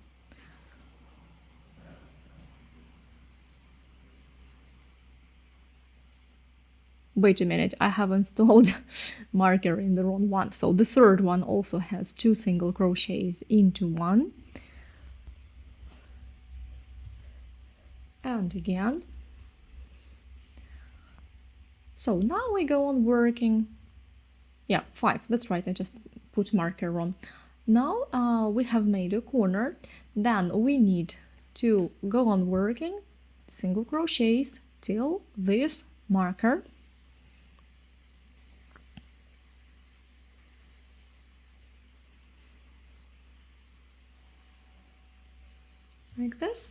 Wait a minute, I have installed marker in the wrong one. So the third one also has 2 single crochets into 1. And again. So now we go on working. Yeah, 5, that's right, I just put marker on. Now we have made a corner. Then we need to go on working single crochets till this marker. Like this.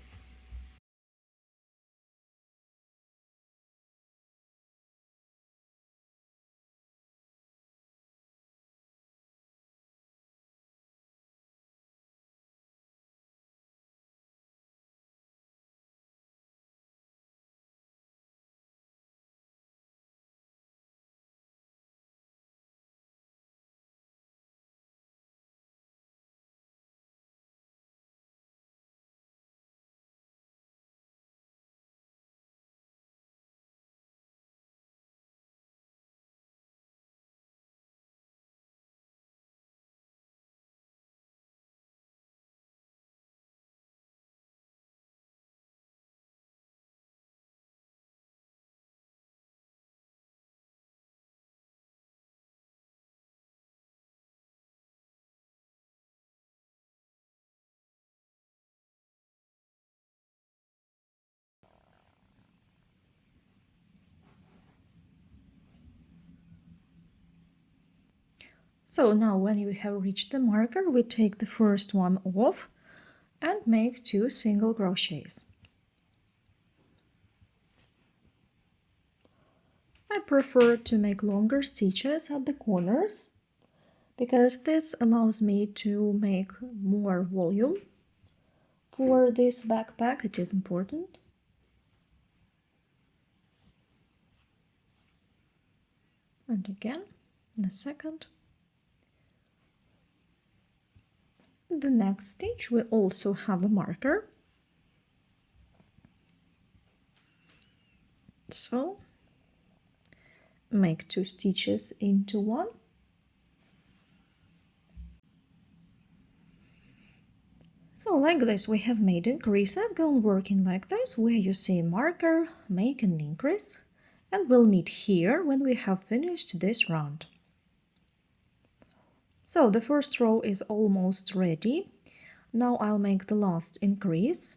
So now when you have reached the marker, we take the first one off and make 2 single crochets. I prefer to make longer stitches at the corners because this allows me to make more volume. For this backpack it is important. And again, the second. The next stitch we also have a marker. So make 2 stitches into 1. So like this we have made increases. Go on working like this, where you see a marker, make an increase, and we'll meet here when we have finished this round. So the first row is almost ready. Now I'll make the last increase.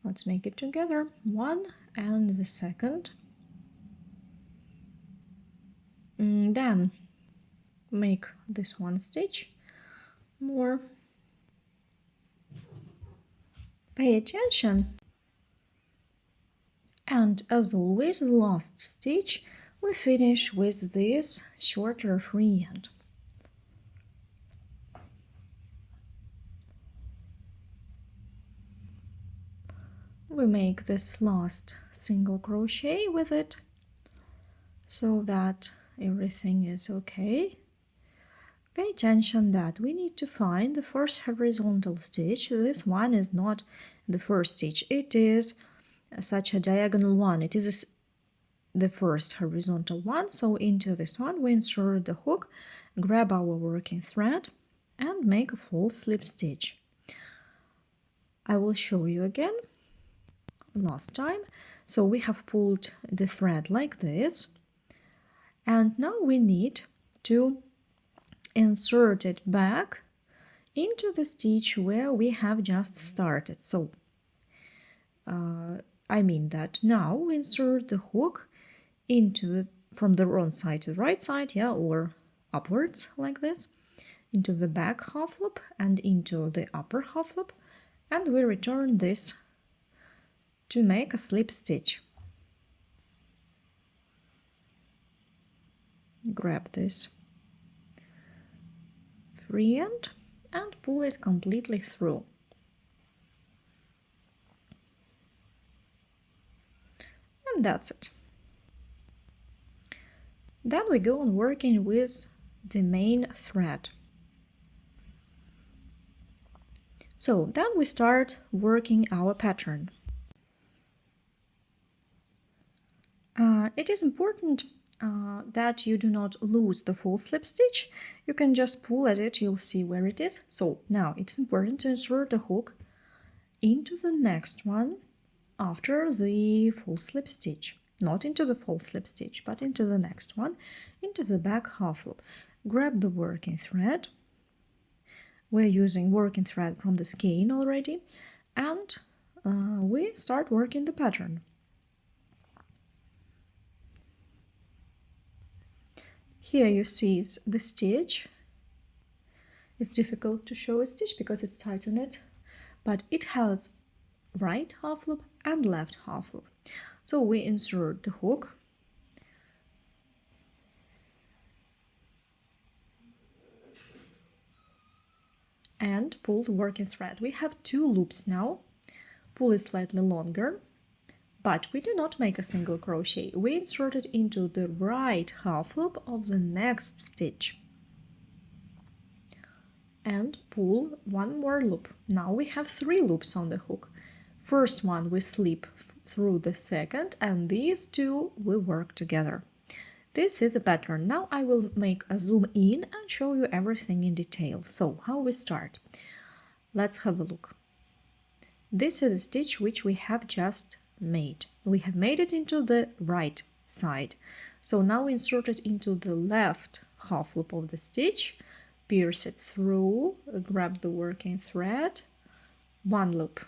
Let's make it together. 1 and the second. Then make this one stitch more. Pay attention. And as always, the last stitch we finish with this shorter free end. We make this last single crochet with it so that everything is okay. Pay attention that we need to find the first horizontal stitch. This one is not the first stitch, it is such a diagonal one. It is the first horizontal one. So into this one we insert the hook, grab our working thread and make a full slip stitch. I will show you again last time. So we have pulled the thread like this, and now we need to insert it back into the stitch where we have just started. So I mean that now we insert the hook into from the wrong side to the right side, yeah, or upwards like this, into the back half loop and into the upper half loop, and we return this to make a slip stitch. grab this free end and pull it completely through. And that's it. Then we go on working with the main thread. So then we start working our pattern. It is important that you do not lose the full slip stitch. You can just pull at it, you'll see where it is. So now it's important to insert the hook into the next one after the full slip stitch. Not into the full slip stitch, but into the next one, into the back half loop. Grab the working thread. We're using working thread from the skein already, and we start working the pattern. Here you see the stitch. It's difficult to show a stitch because it's tight on it, but it has right half loop and left half loop. So we insert the hook and pull the working thread. We have 2 loops now. Pull it slightly longer, but we do not make a single crochet. We insert it into the right half loop of the next stitch and pull 1 more loop. Now we have 3 loops on the hook. First one we slip through the second, and these 2 we work together. This is a pattern. Now I will make a zoom in and show you everything in detail. So how we start? Let's have a look. This is a stitch which we have just made. We have made it into the right side. So now we insert it into the left half loop of the stitch, pierce it through, grab the working thread, 1 loop.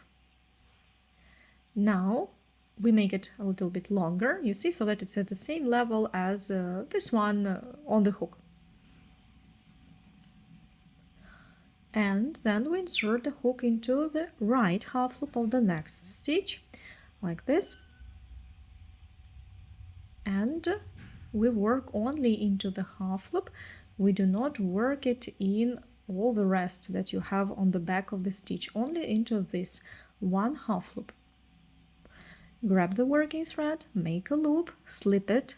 Now we make it a little bit longer, you see, so that it's at the same level as this one on the hook. And then we insert the hook into the right half loop of the next stitch, like this. And we work only into the half loop. We do not work it in all the rest that you have on the back of the stitch, only into this 1 half loop. Grab the working thread, make a loop, slip it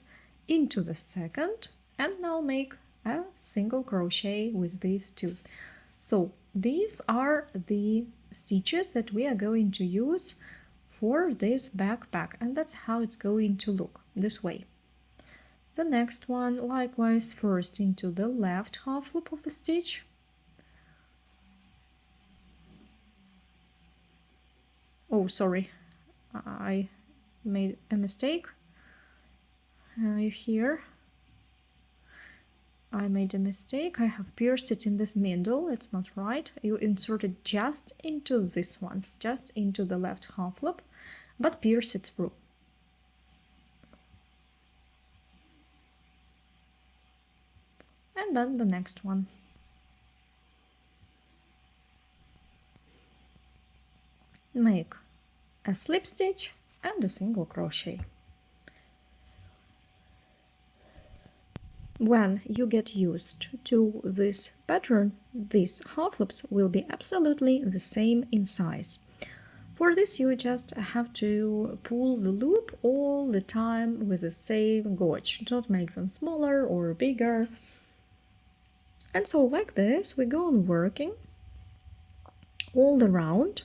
into the second, and now make a single crochet with these 2. So these are the stitches that we are going to use for this backpack, and that's how it's going to look, this way. The next one, likewise, first into the left half loop of the stitch. Oh, sorry, I made a mistake here. I made a mistake. I have pierced it in this middle. It's not right. You insert it just into this one, just into the left half loop, but pierce it through. And then the next one. Make a slip stitch and a single crochet. When you get used to this pattern, these half loops will be absolutely the same in size. For this you just have to pull the loop all the time with the same gauge. Don't make them smaller or bigger. And so like this we go on working all around.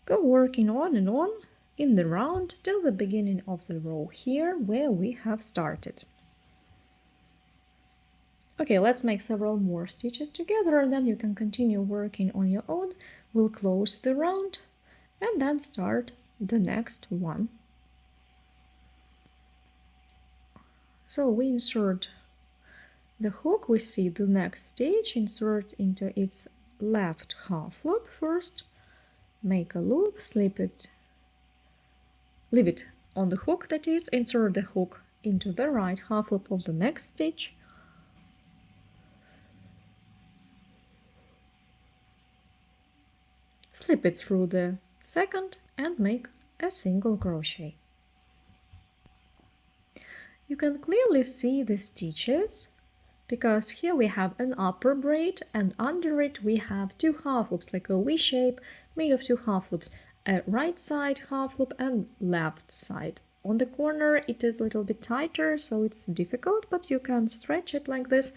Go working on and on in the round till the beginning of the row here where we have started. Okay, let's make several more stitches together and then you can continue working on your own. We'll close the round and then start the next one. So we insert the hook, we see the next stitch, insert into its left half loop first, make a loop, slip it, leave it on the hook, that is, insert the hook into the right half loop of the next stitch, slip it through the second and make a single crochet. You can clearly see the stitches because here we have an upper braid and under it we have two half loops, like a V shape made of two half loops, a right side half loop and left side. On the corner it is a little bit tighter, so it's difficult, but you can stretch it like this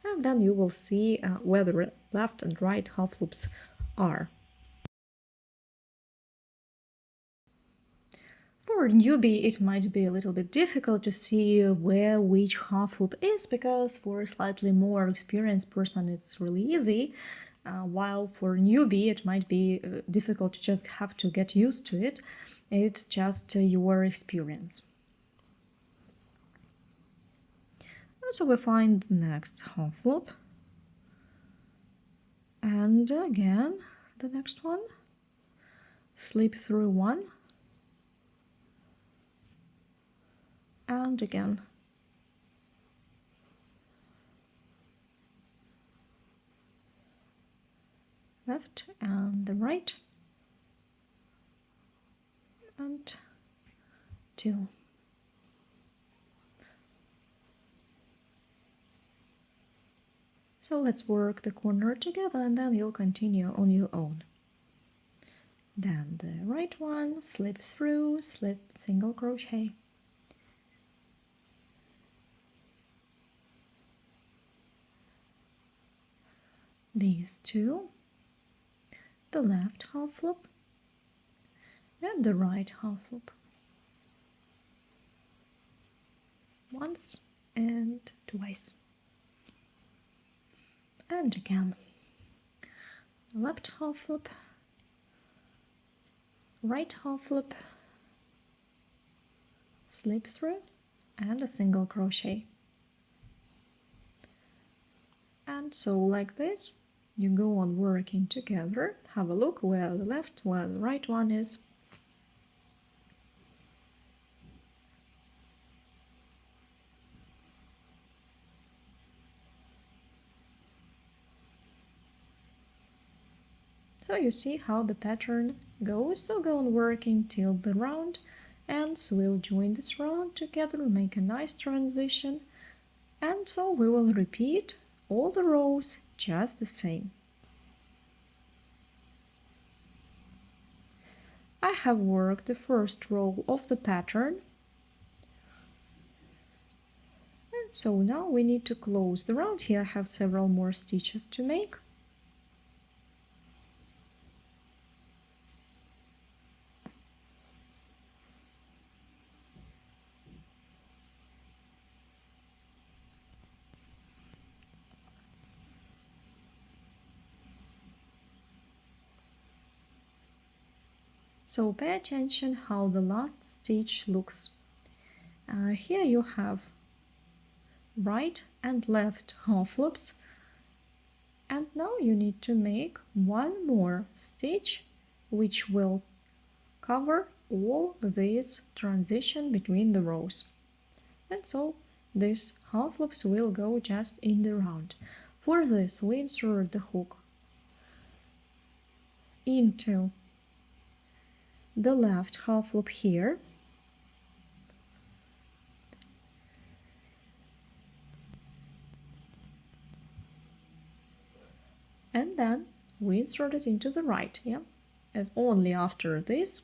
and then you will see where the left and right half loops are. For a newbie, it might be a little bit difficult to see where which half loop is, because for a slightly more experienced person it's really easy, while for a newbie it might be difficult to just have to get used to it. It's just your experience. So we find the next half loop, and again the next one, slip through one, and again. Left and the right, and two. So let's work the corner together and then you'll continue on your own. Then the right one, slip through, slip, single crochet. These two, the left half loop and the right half loop. Once and twice. And again. Left half loop, right half loop, slip through and a single crochet. And so like this, you go on working together. Have a look where the left, where the right one is. So you see how the pattern goes. So go on working till the round, and we'll join this round together, make a nice transition, and so we will repeat all the rows just the same. I have worked the first row of the pattern, and so now we need to close the round. Here I have several more stitches to make. So pay attention how the last stitch looks. Here you have right and left half loops, and now you need to make one more stitch which will cover all this transition between the rows. And so these half loops will go just in the round. For this we insert the hook into the left half loop here, and then we insert it into the right, yeah, and only after this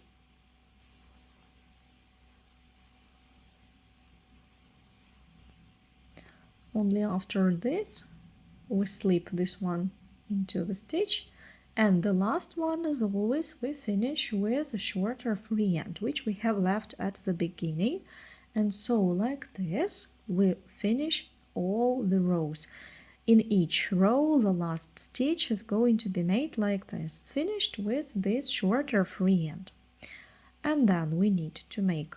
we slip this one into the stitch. And the last one, as always, we finish with a shorter free end, which we have left at the beginning. And so like this, we finish all the rows. In each row, the last stitch is going to be made like this, finished with this shorter free end. And then we need to make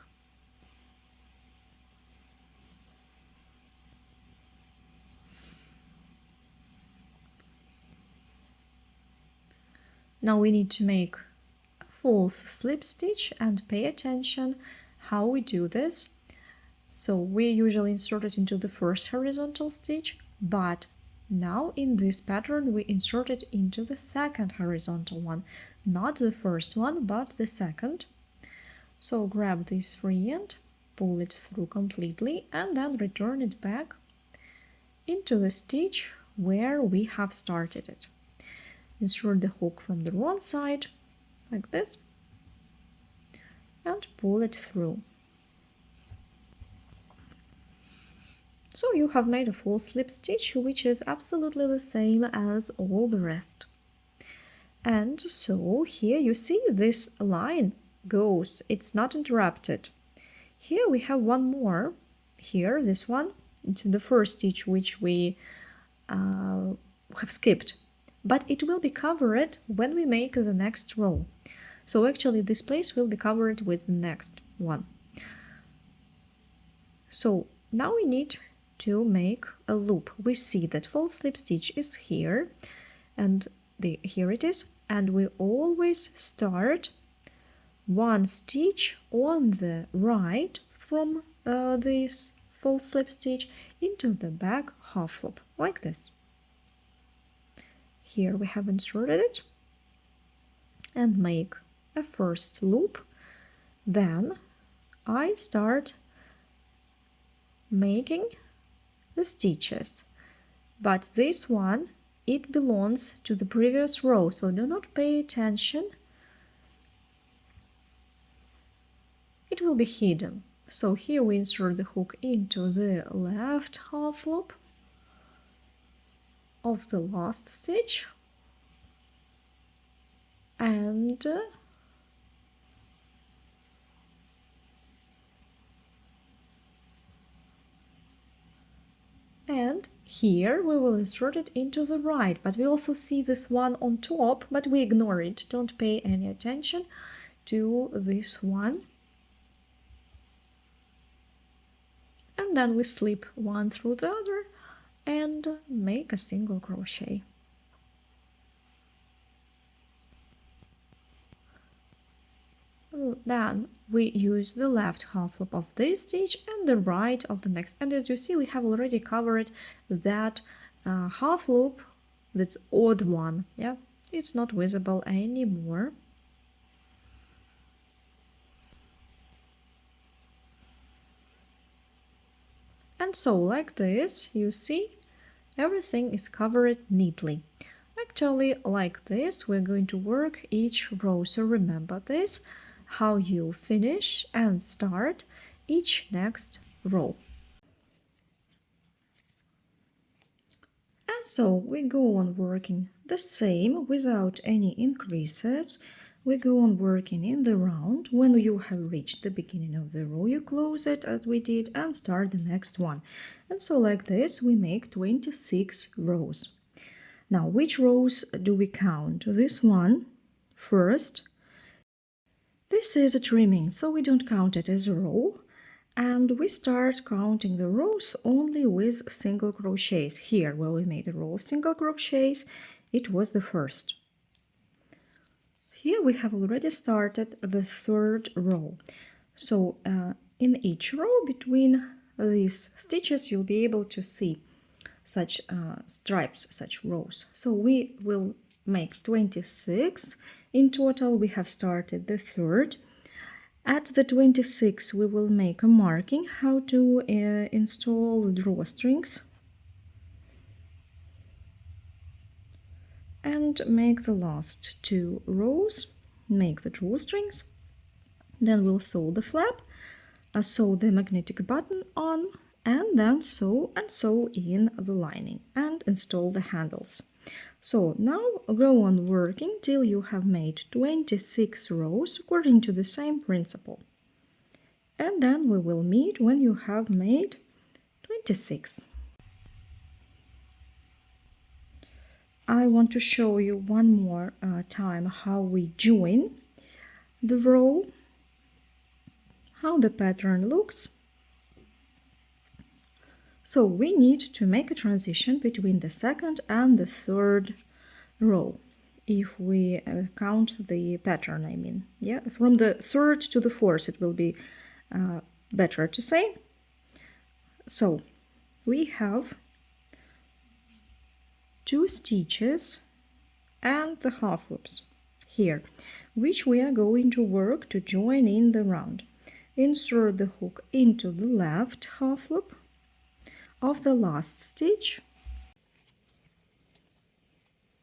a false slip stitch, and pay attention how we do this. So we usually insert it into the first horizontal stitch, but Now in this pattern we insert it into the second horizontal one, not the first one but the second. So grab this free end, pull it through completely, and then return it back into the stitch where we have started it. Insert the hook from the wrong side like this and pull it through. So you have made a full slip stitch, which is absolutely the same as all the rest. And so here you see this line goes, it's not interrupted. Here we have one more, here, this one, it's the first stitch which we have skipped, but it will be covered when we make the next row. So actually this place will be covered with the next one. So now we need to make a loop. We see that full slip stitch is here, and here it is, and we always start one stitch on the right from this full slip stitch into the back half loop, like this. Here we have inserted it and make a first loop. Then I start making the stitches, but this one, it belongs to the previous row, so do not pay attention. It will be hidden. So here we insert the hook into the left half loop of the last stitch, and here we will insert it into the right, but we also see this one on top, but we ignore it. Don't pay any attention to this one. And then we slip one through the other and make a single crochet. Then we use the left half loop of this stitch and the right of the next, and as you see we have already covered that half loop, that odd one. Yeah, it's not visible anymore. And so like this, you see, everything is covered neatly. Actually, like this, we're going to work each row. So remember this, how you finish and start each next row. And so we go on working the same without any increases. We go on working in the round. When you have reached the beginning of the row, you close it as we did and start the next one. And so like this, we make 26 rows. Now, which rows do we count? This one first. This is a trimming, so we don't count it as a row. And we start counting the rows only with single crochets. Here, where we made a row of single crochets, it was the first. Here we have already started the third row. So in each row between these stitches, you'll be able to see such stripes, such rows. So we will make 26 in total. We have started the third. At the 26 we will make a marking how to install drawstrings and make the last two rows, make the drawstrings. Then we'll sew the flap, sew the magnetic button on, and then sew and sew in the lining and install the handles. So now go on working till you have made 26 rows according to the same principle. And then we will meet when you have made 26. I want to show you one more time how we join the row, how the pattern looks. So we need to make a transition between the second and the third row. If we count the pattern, I mean, yeah, from the third to the fourth, it will be better to say. So we have 2 stitches and the half loops here, which we are going to work to join in the round. Insert the hook into the left half loop of the last stitch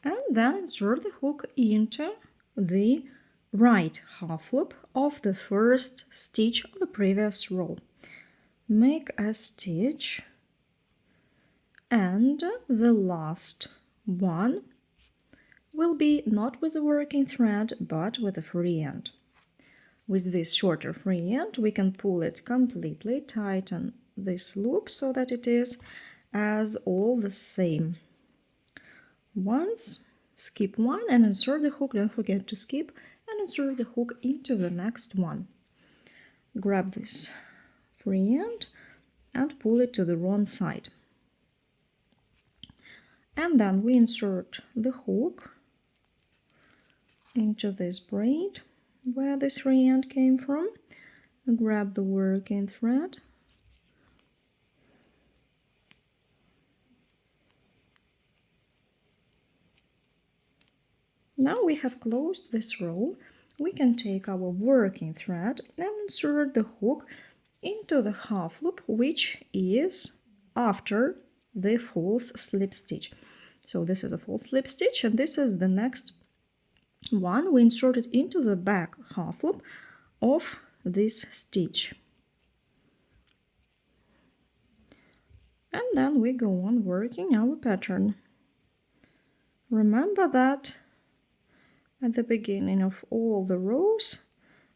and then insert the hook into the right half loop of the first stitch of the previous row. Make a stitch and the last one will be not with a working thread but with a free end. With this shorter free end we can pull it completely, tighten this loop so that it is as all the same. Once, skip one and insert the hook, don't forget to skip, and insert the hook into the next one. Grab this free end and pull it to the wrong side. And then we insert the hook into this braid where this free end came from. Grab the working thread. Now we have closed this row. We can take our working thread and insert the hook into the half loop, which is after the false slip stitch. So this is a false slip stitch and this is the next one. We insert it into the back half loop of this stitch. And then we go on working our pattern. Remember that at the beginning of all the rows,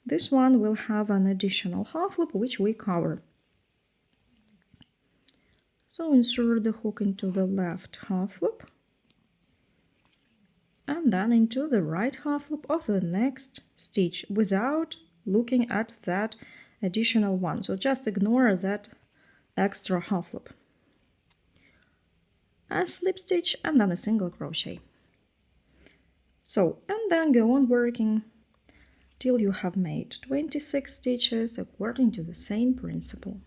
this one will have an additional half loop which we cover. So insert the hook into the left half loop and then into the right half loop of the next stitch without looking at that additional one. So just ignore that extra half loop. A slip stitch and then a single crochet. So, and then go on working till you have made 26 stitches according to the same principle.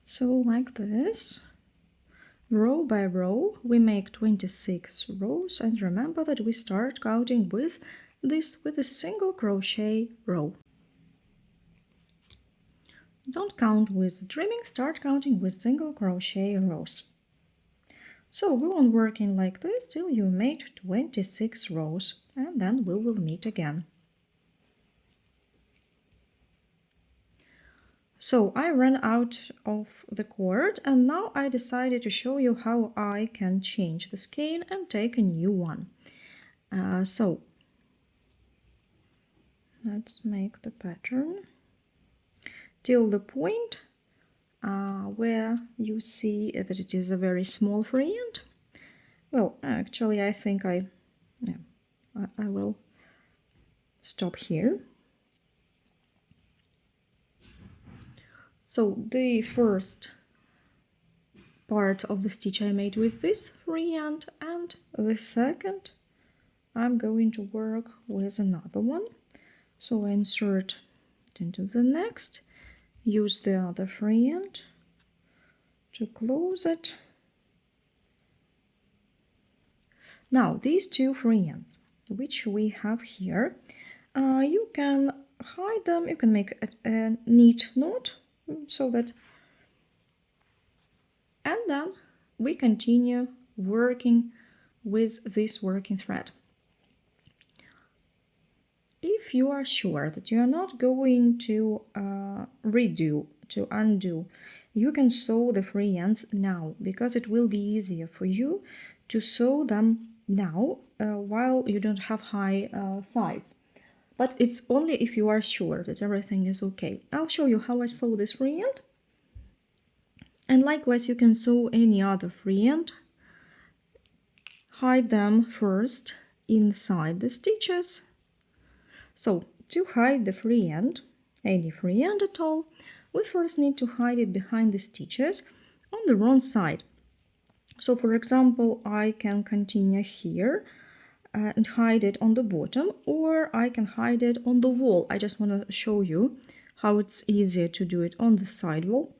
So like this, row by row, we make 26 rows, and remember that we start counting with a single crochet row. Don't count with trimming, start counting with single crochet rows. So go on working like this till you made 26 rows, and then we will meet again. So I ran out of the cord and now I decided to show you how I can change the skein and take a new one. So let's make the pattern till the point where you see that it is a very small free end. Well, actually I think I will stop here. So the first part of the stitch I made with this free end, and the second I'm going to work with another one. So I insert it into the next, use the other free end to close it. Now these two free ends which we have here, you can hide them, you can make a neat knot so that, and then we continue working with this working thread. If you are sure that you are not going to undo, you can sew the free ends now, because it will be easier for you to sew them now while you don't have high sides. But it's only if you are sure that everything is okay. I'll show you how I sew this free end. And likewise, you can sew any other free end. Hide them first inside the stitches. So, to hide the free end, any free end at all, we first need to hide it behind the stitches on the wrong side. So, for example, I can continue here and hide it on the bottom, or I can hide it on the wall. I just want to show you how it's easier to do it on the side wall.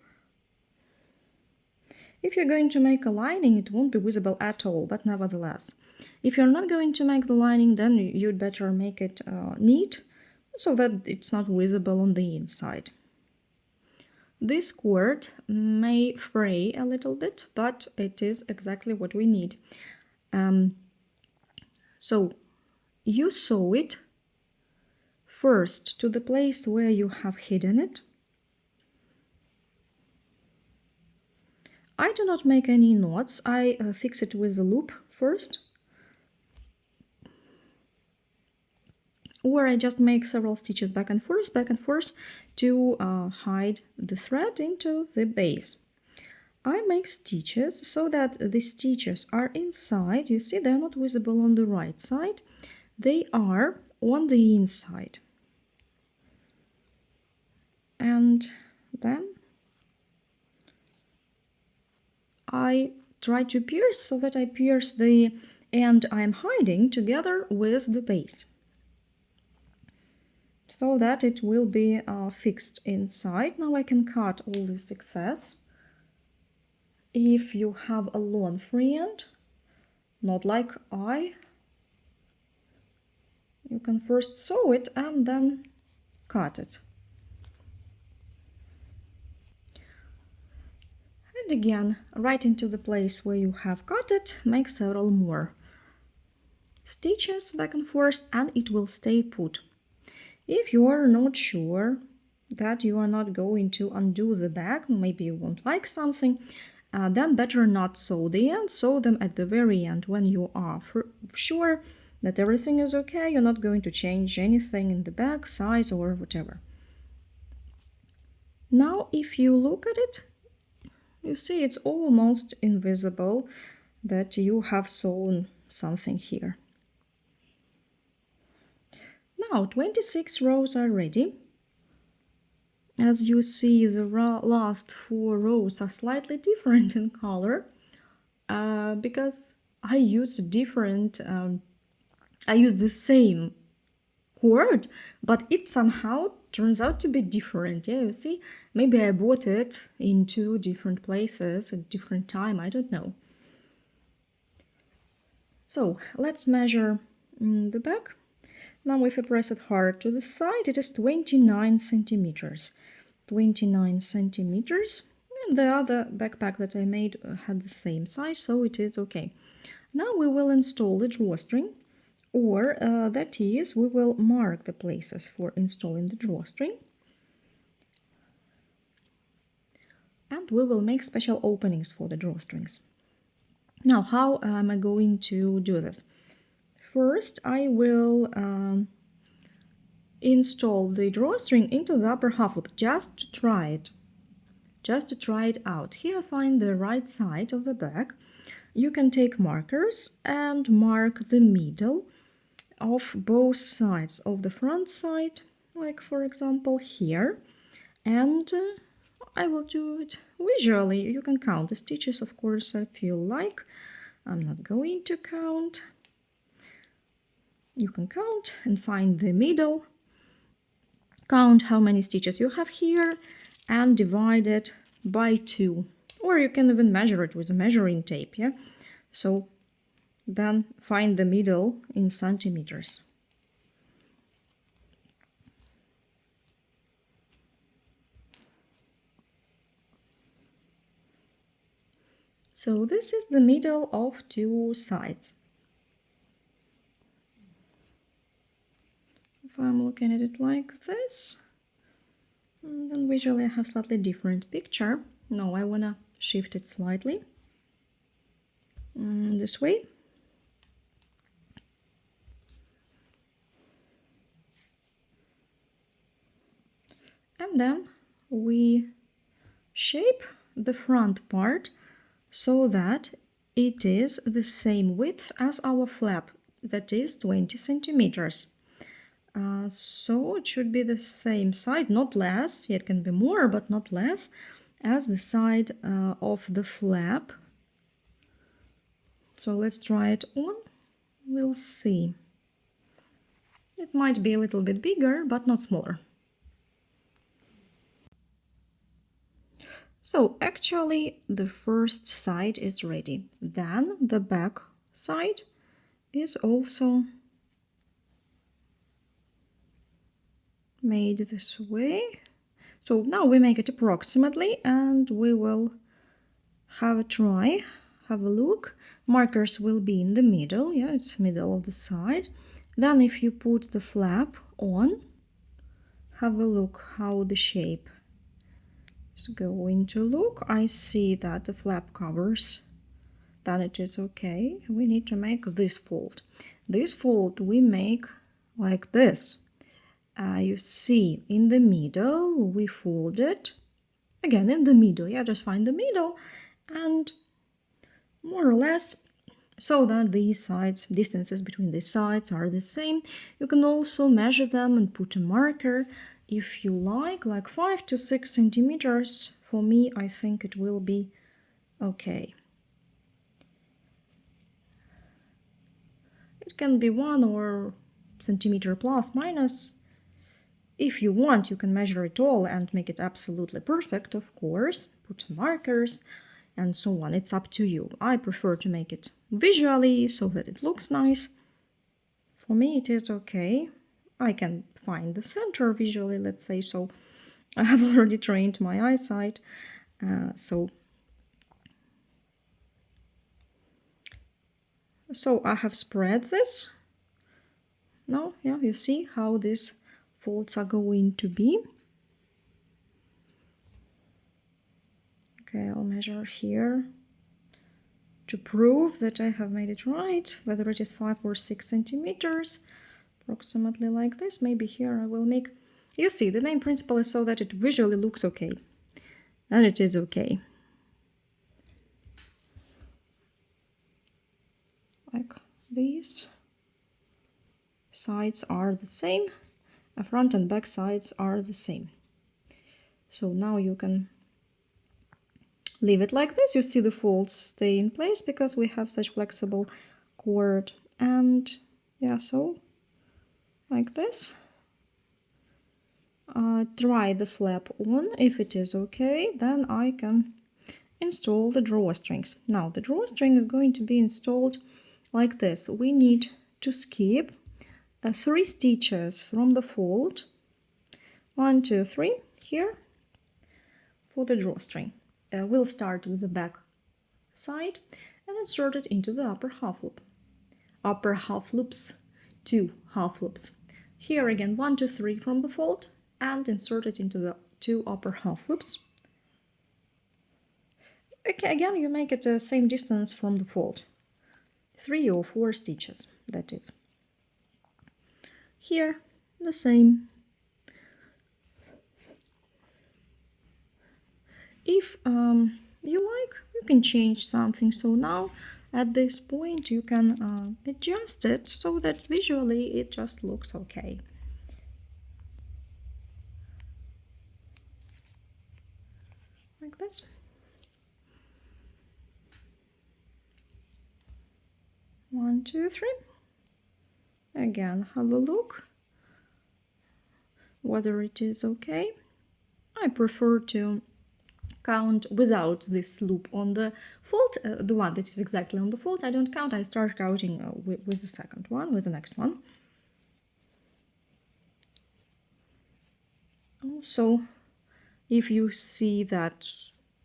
If you're going to make a lining, it won't be visible at all, but nevertheless. If you're not going to make the lining, then you'd better make it neat, so that it's not visible on the inside. This cord may fray a little bit, but it is exactly what we need. So you sew it first to the place where you have hidden it. I do not make any knots. I fix it with a loop first, or I just make several stitches back and forth to hide the thread into the base. I make stitches so that the stitches are inside. You see, they're not visible on the right side. They are on the inside. And then I try to pierce so that I pierce the end I'm hiding together with the base, so that it will be fixed inside. Now I can cut all this excess. If you have a long free end, not like you can first sew it and then cut it. And again, right into the place where you have cut it, make several more stitches back and forth, and it will stay put. If you are not sure that you are not going to undo the back, maybe you won't like something, then better not sew the ends, sew them at the very end when you are sure that everything is okay, you're not going to change anything in the back, size or whatever. Now if you look at it, you see it's almost invisible that you have sewn something here. Now 26 rows are ready. As you see, the last 4 rows are slightly different in color because I used I used the same cord, but it somehow turns out to be different. Yeah, you see, maybe I bought it in 2 different places at different time, I don't know. So let's measure the back. Now if I press it hard to the side, it is 29 centimeters. 29 centimeters, and the other backpack that I made had the same size, so it is okay. Now we will install the drawstring, or that is, we will mark the places for installing the drawstring, and we will make special openings for the drawstrings. Now, how am I going to do this? First, I will install the drawstring into the upper half loop, just to try it out. Here I find the right side of the back. You can take markers and mark the middle of both sides of the front side, like for example here, and I will do it visually. You can count the stitches, of course, if you like. I'm not going to count. You can count and find the middle. Count how many stitches you have here and divide it by 2, or you can even measure it with a measuring tape. Yeah, so then find the middle in centimeters. So this is the middle of 2 sides. If I'm looking at it like this, then visually I have slightly different picture. Now I wanna shift it slightly this way. And then we shape the front part so that it is the same width as our flap, that is 20 centimeters. So it should be the same side, not less, it can be more, but not less, as the side of the flap. So let's try it on. we'll see. It might be a little bit bigger, but not smaller. So actually the first side is ready. Then the back side is also made this way. So now we make it approximately and we will have a try, have a look. Markers will be in the middle, yeah, it's middle of the side. Then if you put the flap on, have a look how the shape is going to look. I see that the flap covers, then it is okay. We need to make this fold. This fold we make like this. You see in the middle we fold it. Again, in the middle, yeah, just find the middle and more or less so that these sides, distances between these sides are the same. You can also measure them and put a marker if you like 5 to 6 centimeters. For me, I think it will be okay. It can be 1 or centimeter plus minus. If you want, you can measure it all and make it absolutely perfect, of course, put markers and so on. It's up to you. I prefer to make it visually so that it looks nice. For me, it is okay. I can find the center visually, let's say, so I have already trained my eyesight. So I have spread this. Now, yeah, you see how these folds are going to be. Okay, I'll measure here to prove that I have made it right, whether it is 5 or 6 centimeters, approximately like this. Maybe here I will make, you see, the main principle is so that it visually looks okay, and it is okay. Like these sides are the same, the front and back sides are the same. So now you can leave it like this. You see the folds stay in place because we have such flexible cord. And yeah, so like this. Try the flap on. If it is okay, then I can install the drawstrings. Now the drawstring is going to be installed like this. We need to skip 3 stitches from the fold. 1, 2, 3 here for the drawstring. We'll start with the back side and insert it into the upper half loop. Upper half loops, 2 half loops. Here again 1, 2, 3 from the fold and insert it into the 2 upper half loops. Okay, again you make it the same distance from the fold. 3 or 4 stitches, that is. Here the same. If you like, you can change something. So now at this point you can adjust it so that visually it just looks okay. Like this. One, two, three. Again, have a look whether it is okay. I prefer to count without this loop on the fold, the one that is exactly on the fold. I don't count, I start counting with the second one, with the next one. Also, if you see that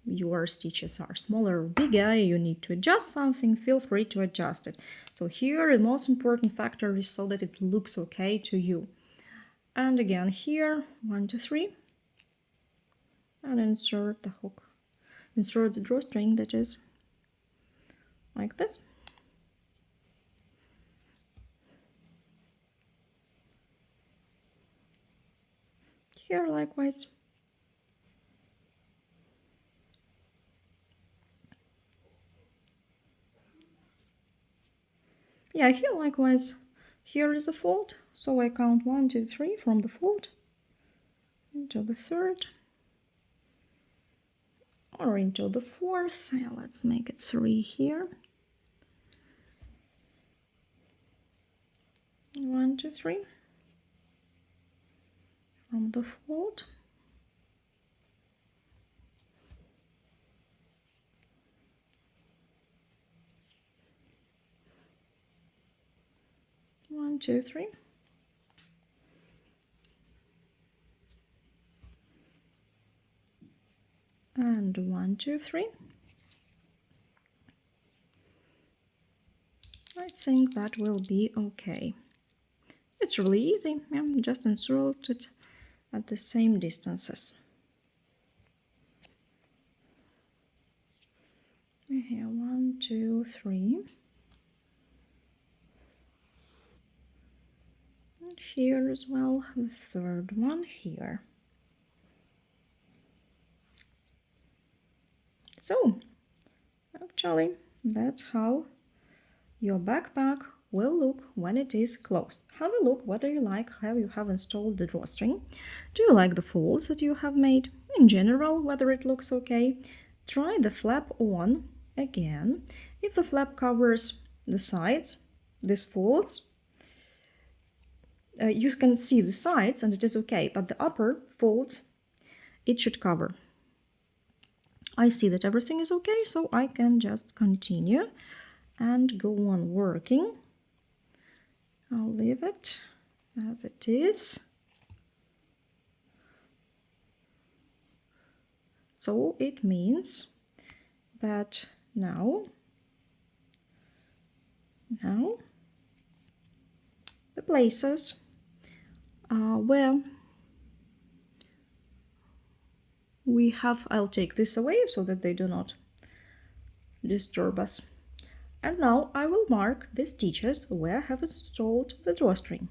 your stitches are smaller or bigger, you need to adjust something, feel free to adjust it. So here the most important factor is so that it looks okay to you. And again here, 1, 2, 3, and insert the hook. Insert the drawstring, that is like this. Here likewise. Yeah, here likewise. Here is the fold, so I count 1, 2, 3 from the fold into the third or into the fourth. Yeah, let's make it 3 here. 2, 3 from the fold. One, two, three. And 1, 2, 3. I think that will be okay. It's really easy. Just insert it at the same distances. Here, 1, 2, 3. And here as well, the third one here. So, actually, that's how your backpack will look when it is closed. Have a look whether you like how you have installed the drawstring. Do you like the folds that you have made? In general, whether it looks okay. Try the flap on again. If the flap covers the sides, these folds, you can see the sides and it is okay, but the upper folds, it should cover. I see that everything is okay, so I can just continue and go on working. I'll leave it as it is. So it means that now the places where we have, I'll take this away so that they do not disturb us. And now I will mark the stitches where I have installed the drawstring,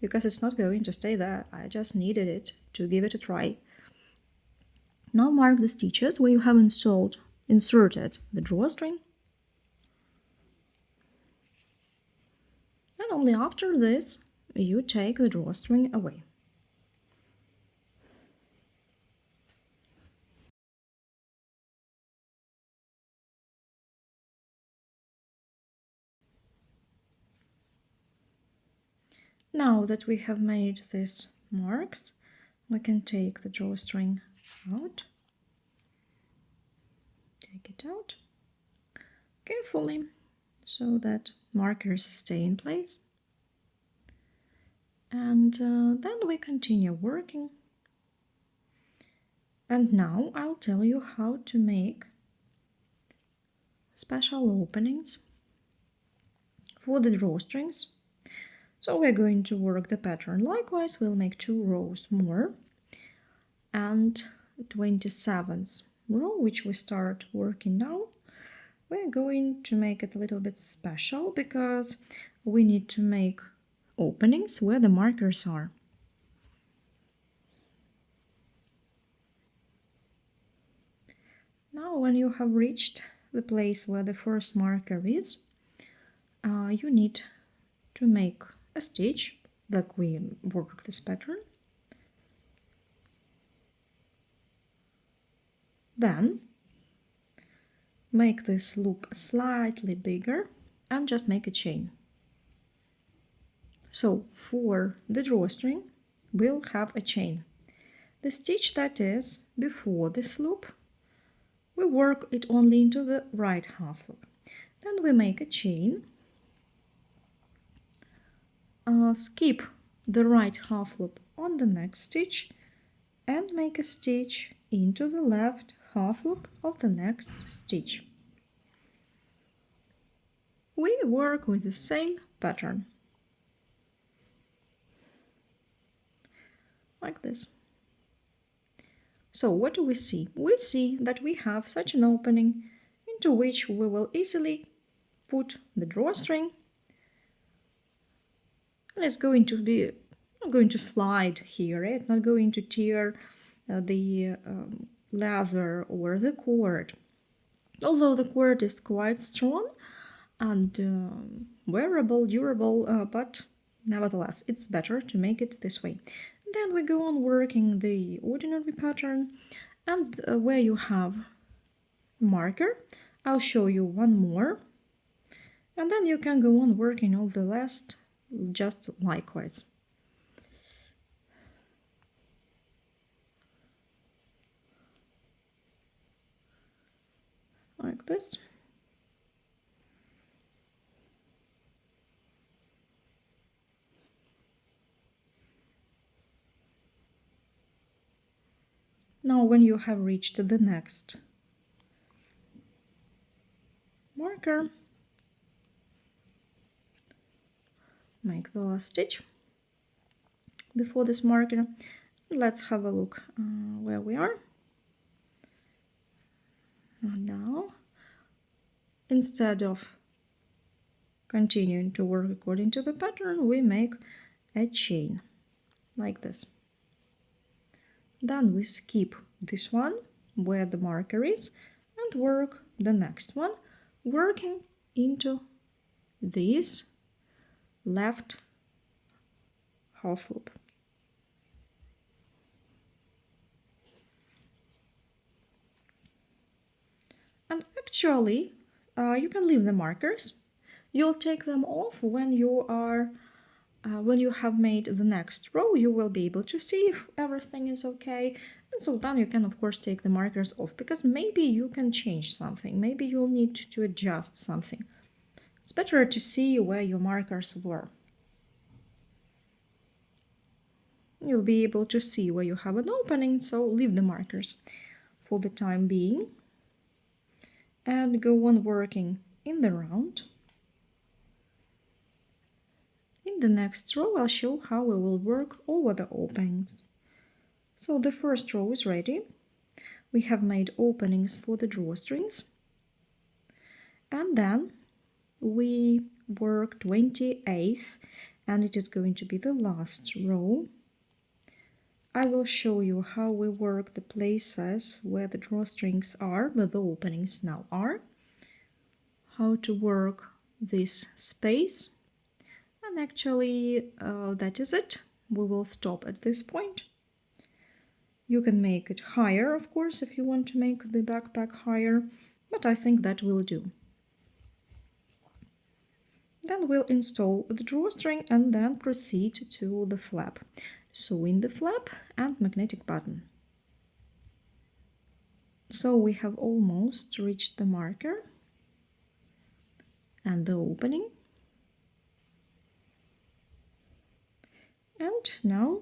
because it's not going to stay there. I just needed it to give it a try. Now mark the stitches where you have inserted the drawstring. And only after this you take the drawstring away. Now that we have made these marks, we can take the drawstring out. Take it out carefully so that markers stay in place. And then we continue working. And now I'll tell you how to make special openings for the drawstrings. So we're going to work the pattern. Likewise, we'll make 2 rows more, and 27th row, which we start working now, we're going to make it a little bit special because we need to make openings where the markers are. Now, when you have reached the place where the first marker is, you need to make a stitch like we work this pattern. Then make this loop slightly bigger and just make a chain. So for the drawstring we'll have a chain. The stitch that is before this loop, we work it only into the right half loop. Then we make a chain, skip the right half loop on the next stitch and make a stitch into the left half loop of the next stitch. We work with the same pattern, like this. So what do we see? We see that we have such an opening into which we will easily put the drawstring, and it's going to be not going to slide here, it's not going to tear the leather or the cord, although the cord is quite strong and wearable, durable, but nevertheless it's better to make it this way. Then we go on working the ordinary pattern, and where you have marker, I'll show you one more, and then you can go on working all the just likewise. Like this. Now when you have reached the next marker, make the last stitch before this marker. Let's have a look where we are. And now, instead of continuing to work according to the pattern, we make a chain like this. Then we skip this one where the marker is and work the next one, working into this left half loop. And actually, you can leave the markers. You'll take them off when you have made the next row. You will be able to see if everything is okay. And so then you can, of course, take the markers off, because maybe you can change something. Maybe you'll need to adjust something. It's better to see where your markers were. You'll be able to see where you have an opening, so leave the markers for the time being. And go on working in the round. In the next row, I'll show how we will work over the openings. So the first row is ready. We have made openings for the drawstrings. And then we work 28th, and it is going to be the last row. I will show you how we work the places where the drawstrings are, where the openings now are, how to work this space, and actually that is it. We will stop at this point. You can make it higher, of course, if you want to make the backpack higher, but I think that will do. Then we'll install the drawstring and then proceed to the flap. Sew in the flap and magnetic button. So we have almost reached the marker and the opening. And now,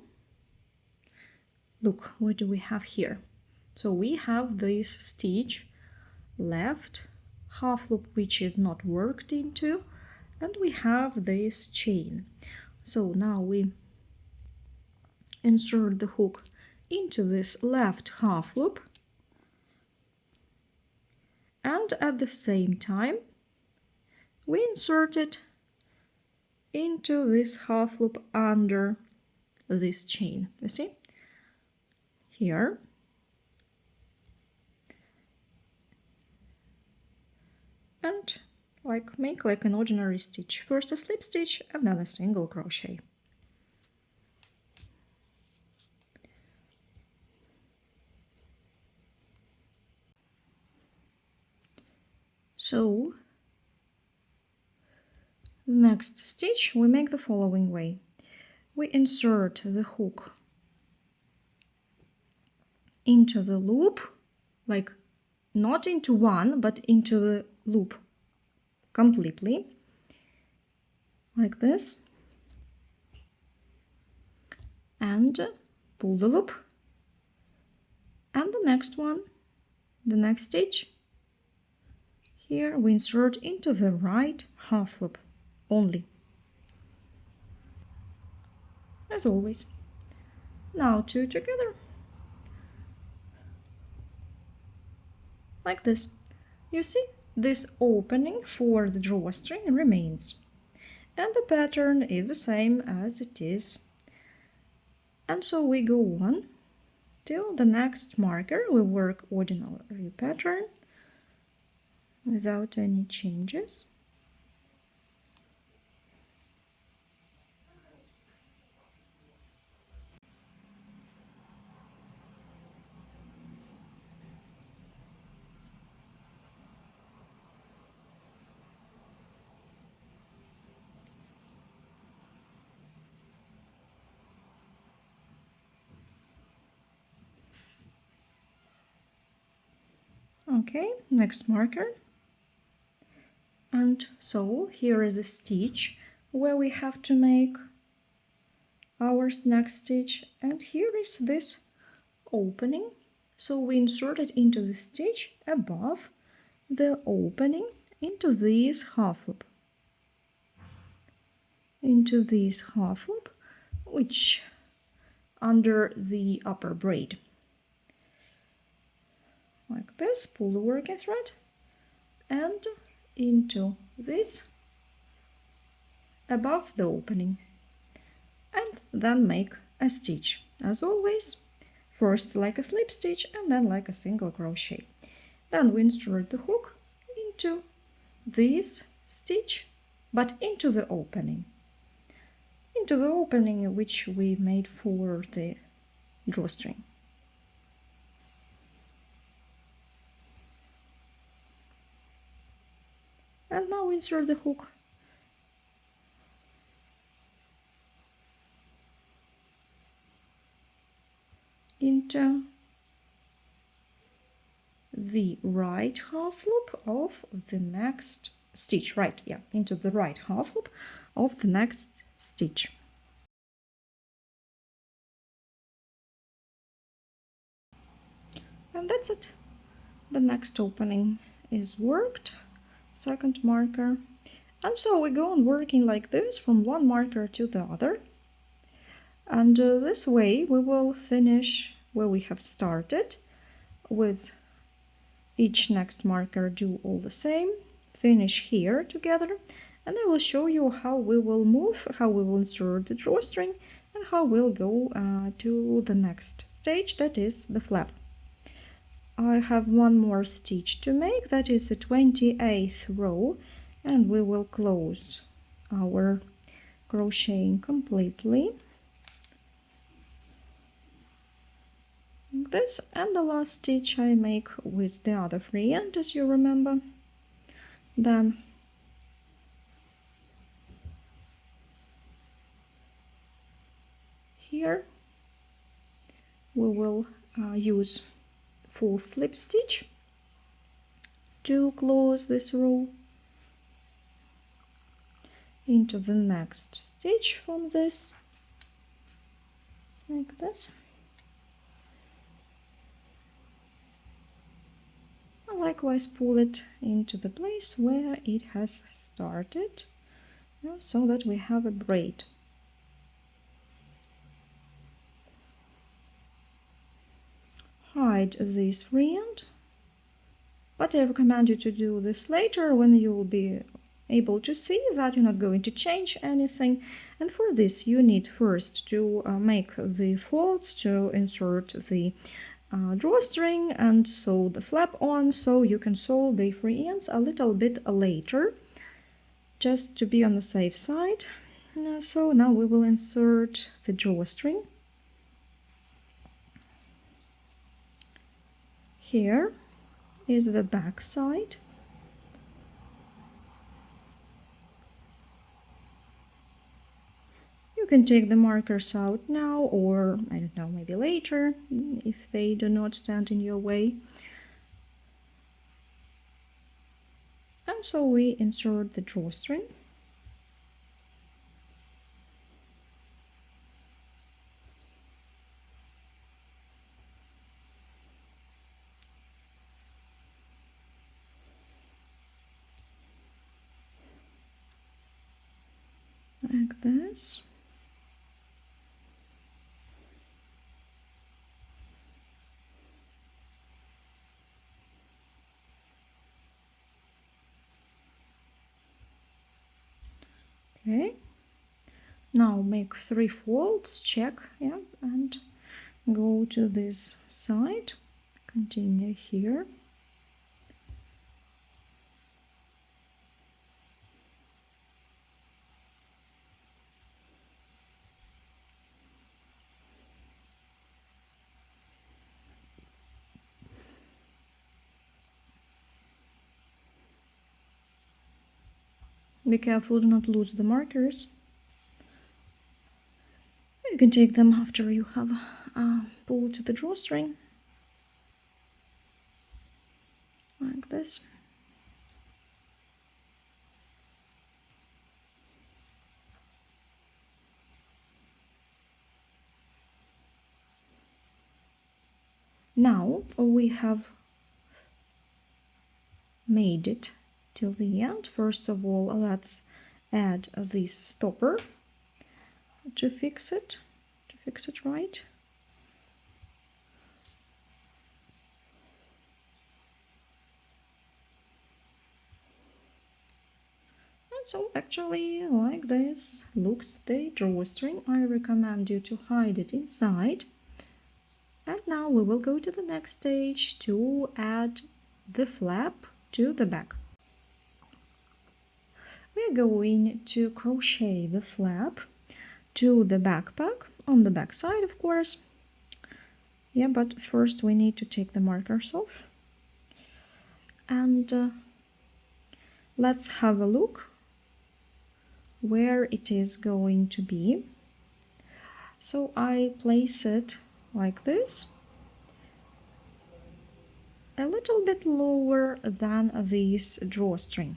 look, what do we have here? So we have this stitch left half loop which is not worked into, and we have this chain. So now we insert the hook into this left half loop, and at the same time we insert it into this half loop under this chain. You see here, and make like an ordinary stitch. First a slip stitch and then a single crochet. So next stitch we make the following way. We insert the hook into the loop, like not into one, but into the loop completely, like this, and pull the loop, and the next one, the next stitch, here we insert into the right half loop only, as always. Now two together, like this. You see, this opening for the drawstring remains, and the pattern is the same as it is. And so we go on till the next marker. We work ordinary pattern without any changes. Okay, next marker. And so here is a stitch where we have to make our next stitch, and here is this opening. So we insert it into the stitch above the opening into this half loop. Into this half loop, which under the upper braid. Like this, pull the working thread and into this above the opening, and then make a stitch. As always, first like a slip stitch and then like a single crochet. Then we insert the hook into this stitch, but into the opening. Into the opening which we made for the drawstring. And now insert the hook into the right half loop of the next stitch. Into the right half loop of the next stitch. And that's it. The next opening is worked. Second marker. And so we go on working like this from one marker to the other. And this way we will finish where we have started, with each next marker do all the same, finish here together, and I will show you how we will move, how we will insert the drawstring, and how we'll go to the next stage, that is the flap. I have one more stitch to make, that is a 28th row, and we will close our crocheting completely. Like this, and the last stitch I make with the other free end, as you remember. Then here we will use full slip stitch to close this row into the next stitch from this, like this. And likewise pull it into the place where it has started, so that we have a braid. Hide this free end, but I recommend you to do this later when you will be able to see that you're not going to change anything. And for this you need first to make the folds, to insert the drawstring and sew the flap on, so you can sew the free ends a little bit later, just to be on the safe side. So now we will insert the drawstring. Here is the back side. You can take the markers out now, or I don't know, maybe later, if they do not stand in your way. And so we insert the drawstring. Like this. Okay, now make 3 folds, check, and go to this side, continue here. Be careful, do not lose the markers. You can take them after you have pulled the drawstring. this. Now we have made it till the end. First of all, let's add this stopper to fix it right. And so actually like this looks the drawstring. I recommend you to hide it inside. And now we will go to the next stage to add the flap to the back. We're going to crochet the flap to the backpack on the back side, of course. Yeah, but first we need to take the markers off. And let's have a look where it is going to be. So I place it like this, a little bit lower than this drawstring,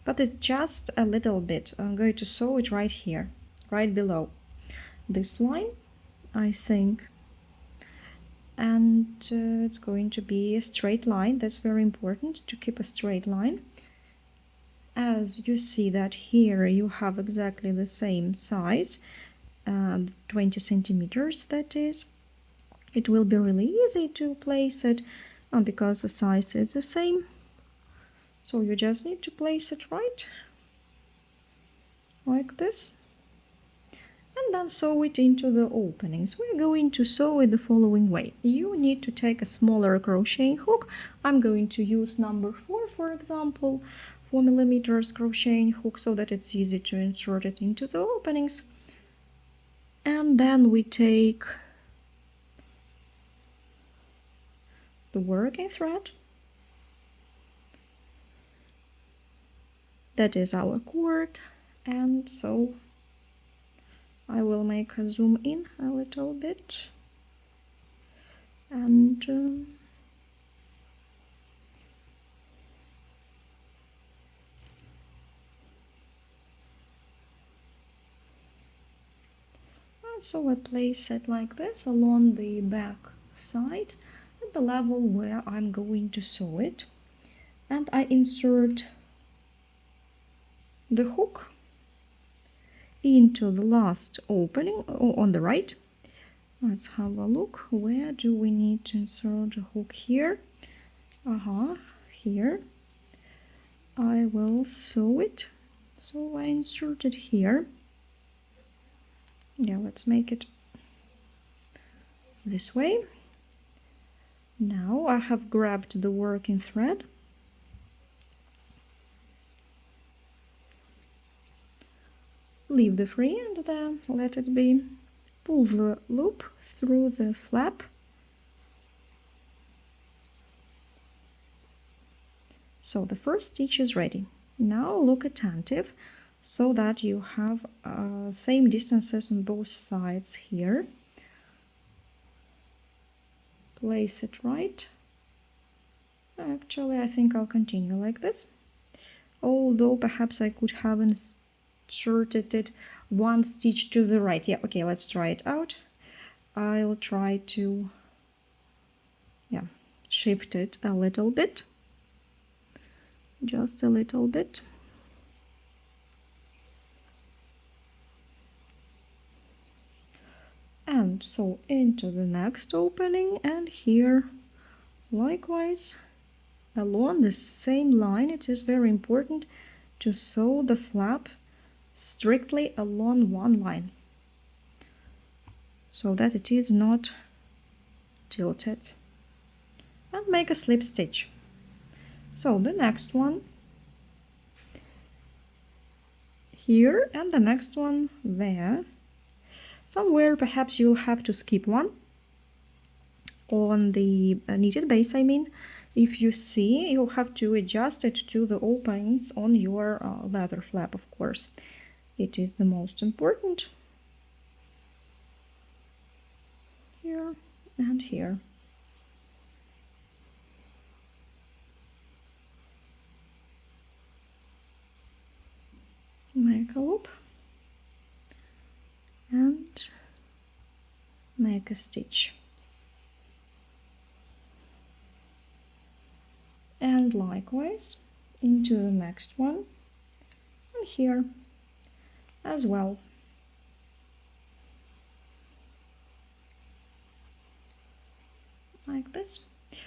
but it's just a little bit. I'm going to sew it right here, right below this line, I think. And it's going to be a straight line. That's very important to keep a straight line. As you see that here you have exactly the same size, 20 centimeters that is. It will be really easy to place it because the size is the same. So you just need to place it right, like this. And then sew it into the openings. We're going to sew it the following way. You need to take a smaller crocheting hook. I'm going to use number 4, for example, 4 millimeters crocheting hook, so that it's easy to insert it into the openings. And then we take the working thread. That is our cord, and so I will make a zoom in a little bit, and so I place it like this along the back side at the level where I'm going to sew it, and I insert the hook into the last opening on the right. Let's have a look. Where do we need to insert the hook? Here. Here. I will sew it. So I insert it here. Yeah, let's make it this way. Now I have grabbed the working thread. Leave the free and then let it be. Pull the loop through the flap. So the first stitch is ready. Now look attentive so that you have same distances on both sides here. Place it right. Actually, I think I'll continue like this. Although perhaps I could have inserted it one stitch to the right. Yeah, okay, let's try it out. I'll try to shift it a little bit, just a little bit. And so into the next opening, and here likewise along the same line. It is very important to sew the flap strictly along one line so that it is not tilted, and make a slip stitch. So the next one here and the next one there. Somewhere perhaps you'll have to skip one on the knitted base. I mean, if you see, you'll have to adjust it to the openings on your leather flap, of course. It is the most important. Here and here. make a loop and make a stitch. And likewise into the next one, and here as well. Like this.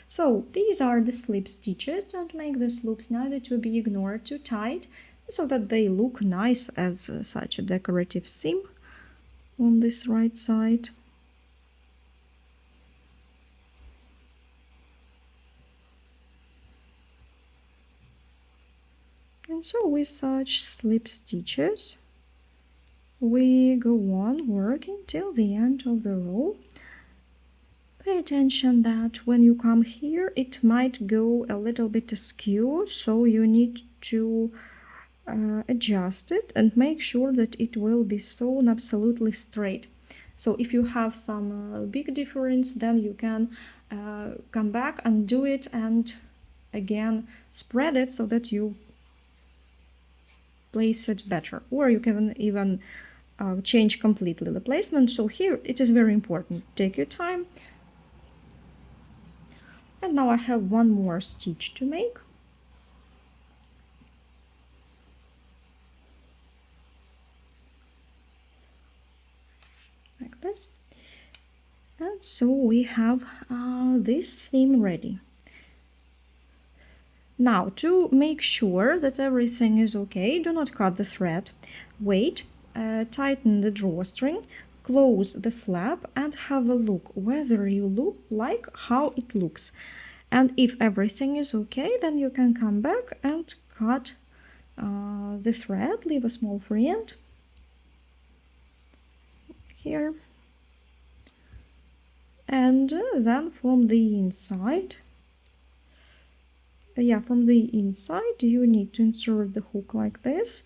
So these are the slip stitches. Don't make these loops neither to be ignored too tight, so that they look nice as such a decorative seam on this right side. And so with such slip stitches, we go on working till the end of the row. Pay attention that when you come here, it might go a little bit askew, so you need to adjust it and make sure that it will be sewn absolutely straight. So if you have some big difference, then you can come back and do it and again spread it so that you place it better, or you can even change completely the placement. So here it is very important. Take your time. And now I have one more stitch to make. Like this. And so we have this seam ready. Now, to make sure that everything is okay, do not cut the thread. Wait, tighten the drawstring, close the flap and have a look whether you like how it looks. And if everything is okay, then you can come back and cut the thread, leave a small free end here. And then from the inside, from the inside you need to insert the hook like this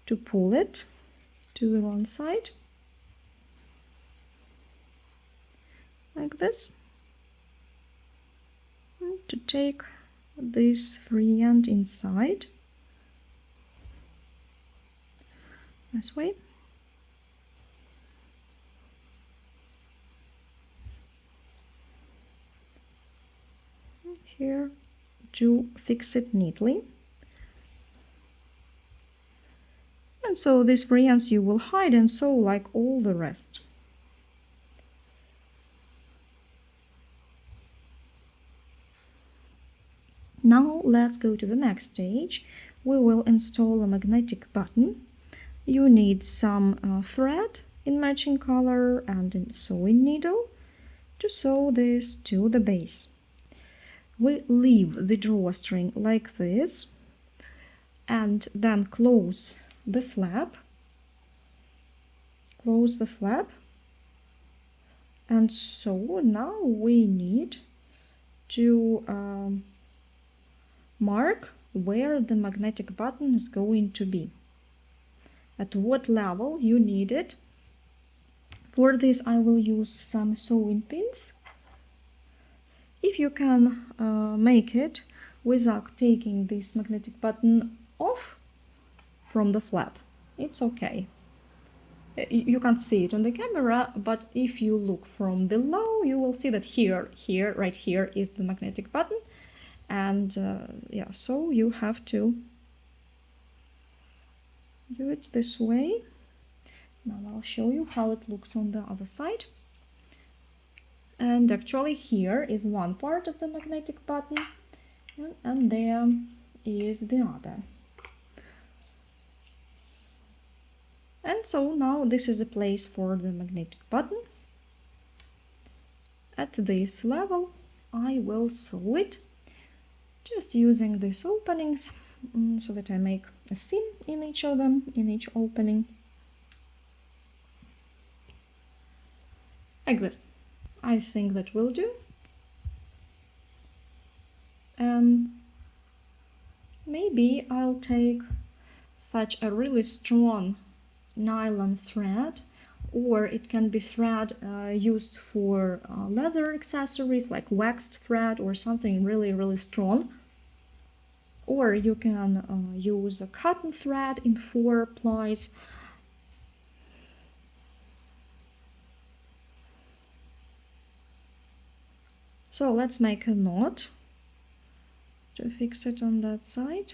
to pull it to the wrong side, like this, and to take this free end inside this way. And here to fix it neatly. And so these free ends you will hide and sew like all the rest. Now let's go to the next stage. We will install a magnetic button. You need some thread in matching color and a sewing needle to sew this to the base. We leave the drawstring like this and then close the flap. Close the flap. And so now we need to mark where the magnetic button is going to be. At what level you need it. For this I will use some sewing pins. If you can make it without taking this magnetic button off from the flap, it's okay. You can't see it on the camera, but if you look from below, you will see that right here is the magnetic button. And so you have to do it this way. Now I'll show you how it looks on the other side. And actually here is one part of the magnetic button and there is the other. And so now this is a place for the magnetic button. At this level I will sew it, just using these openings so that I make a seam in each of them, in each opening. Like this. I think that will do. Maybe I'll take such a really strong nylon thread, or it can be thread used for leather accessories like waxed thread or something really strong. or you can use a cotton thread in 4 plies. So let's make a knot to fix it on that side.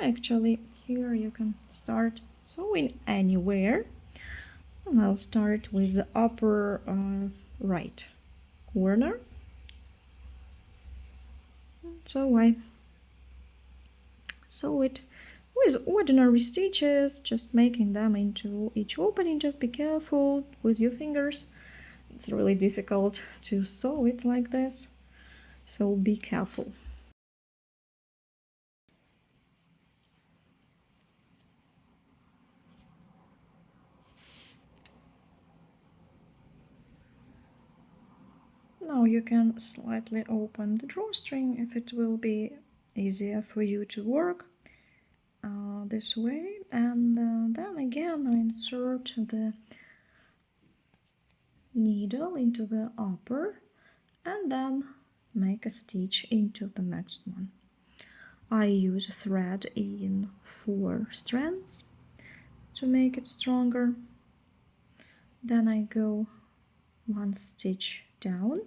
Actually, here you can start sewing anywhere. And I'll start with the upper right corner. So I sew it with ordinary stitches, just making them into each opening. Just be careful with your fingers. It's really difficult to sew it like this, so be careful. Now you can slightly open the drawstring if it will be easier for you to work this way, and then again insert the needle into the upper and then make a stitch into the next one. I use thread in 4 strands to make it stronger. Then I go 1 stitch down,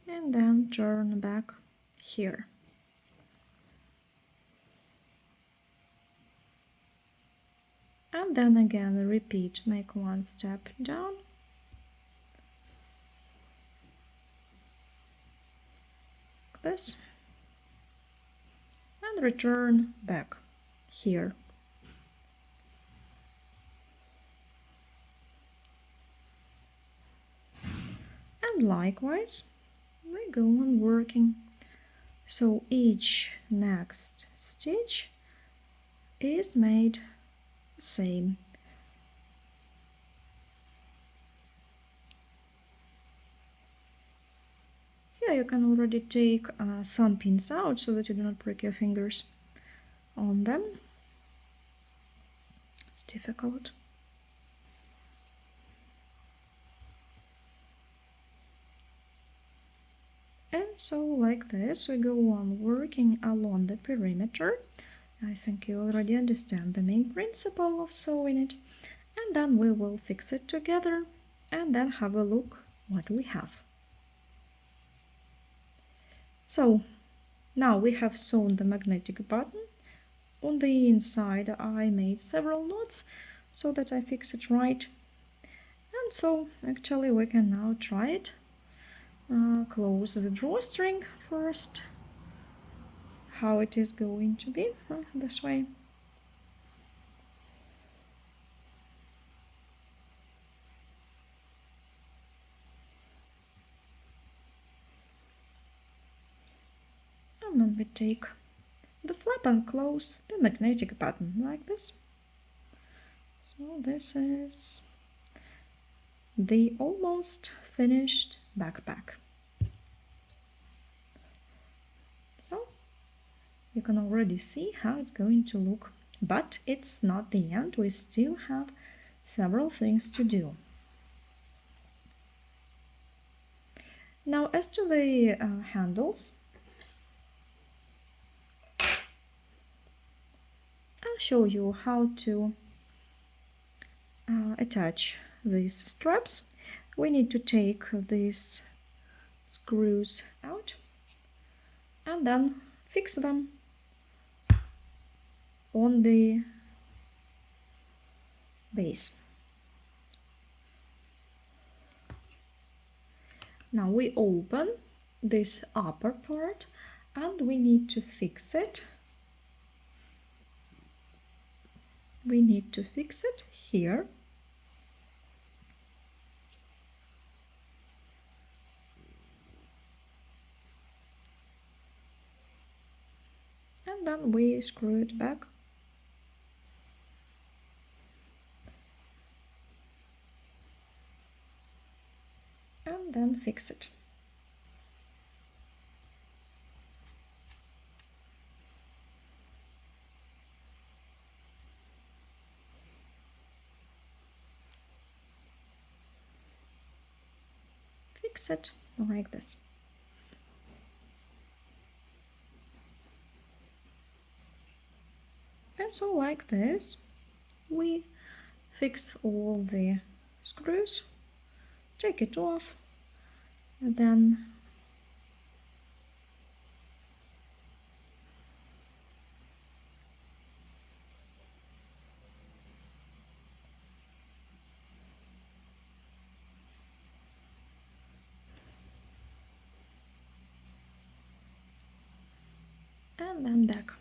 and then turn back here. And then again repeat, make 1 step down, like this, and return back here. And likewise we go on working. So each next stitch is made the same. Here you can already take some pins out so that you do not break your fingers on them. It's difficult. And so like this we go on working along the perimeter. I think you already understand the main principle of sewing it. And then we will fix it together and then have a look what we have. So now we have sewn the magnetic button. On the inside I made several knots so that I fix it right. And so actually we can now try it. Close the drawstring first. How it is going to be this way. And then we take the flap and close the magnetic button like this. So this is the almost finished backpack. So you can already see how it's going to look, but it's not the end. We still have several things to do. Now as to the handles, I'll show you how to attach these straps. We need to take these screws out and then fix them on the base. Now we open this upper part and we need to fix it. We need to fix it here. And then we screw it back. And then fix it. fix it like this. And so like this, we fix all the screws, take it off, and then back.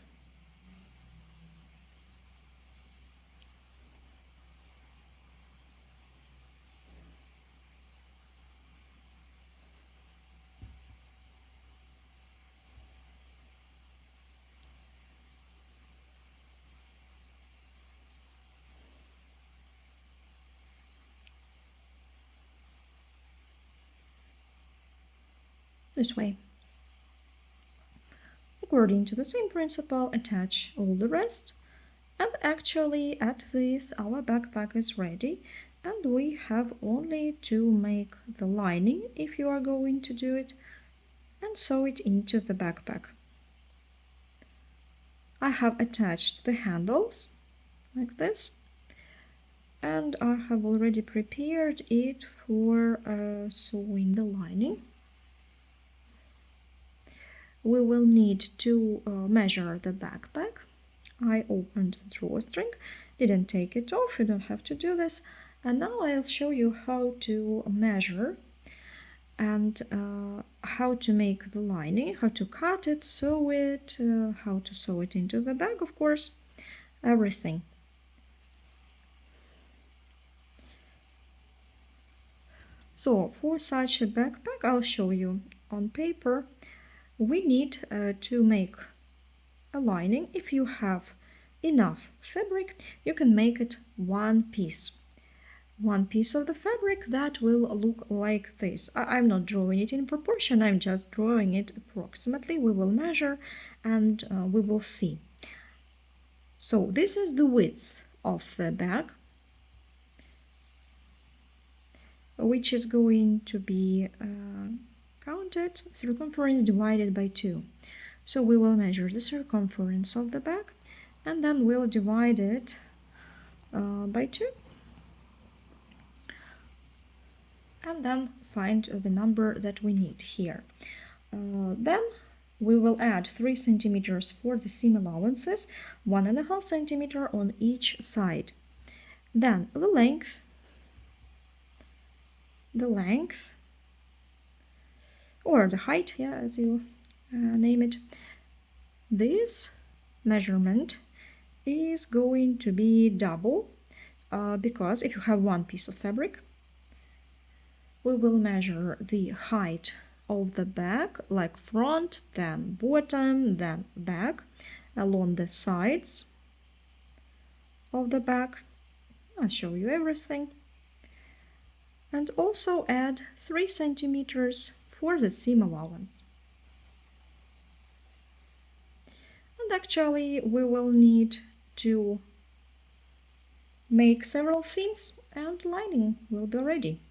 This way. According to the same principle, attach all the rest. And actually at this our backpack is ready, and we have only to make the lining if you are going to do it and sew it into the backpack. I have attached the handles like this, and I have already prepared it for sewing the lining. We will need to measure the backpack. I opened the drawstring, didn't take it off, you don't have to do this. And now I'll show you how to measure and how to make the lining, how to cut it, sew it, how to sew it into the bag, of course, everything. So for such a backpack, I'll show you on paper. We need to make a lining. If you have enough fabric, you can make it one piece of the fabric that will look like this. I'm not drawing it in proportion, I'm just drawing it approximately. We will measure and we will see. So this is the width of the bag, which is going to be counted circumference divided by 2. So we will measure the circumference of the bag and then we'll divide it by 2. And then find the number that we need here. Then we will add 3 centimeters for the seam allowances, 1.5 centimeter on each side. Then the length, or the height, yeah, as you name it. This measurement is going to be double because if you have one piece of fabric, we will measure the height of the bag, like front, then bottom, then back, along the sides of the bag. I'll show you everything. And also add 3 centimeters for the seam allowance. And actually we will need to make several seams and lining will be ready.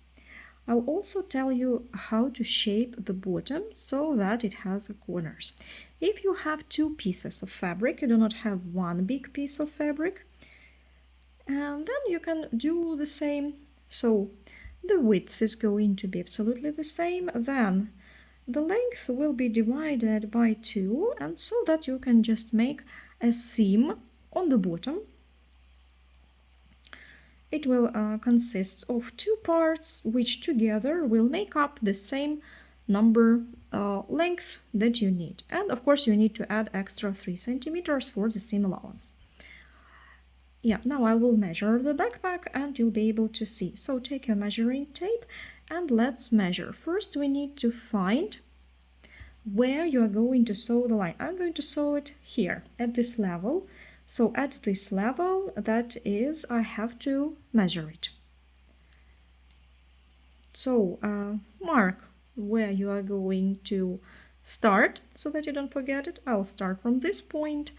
I'll also tell you how to shape the bottom so that it has corners. If you have 2 pieces of fabric, you do not have one big piece of fabric, and then you can do the same. So the width is going to be absolutely the same, then the length will be divided by 2, and so that you can just make a seam on the bottom. It will consist of 2 parts, which together will make up the same number length that you need. And of course you need to add extra 3 centimeters for the seam allowance. Yeah, now I will measure the backpack and you'll be able to see. So take your measuring tape and let's measure. First we need to find where you are going to sew the line. I'm going to sew it here at this level. So at this level, that is, I have to measure it. So mark where you are going to start so that you don't forget it. I'll start from this point,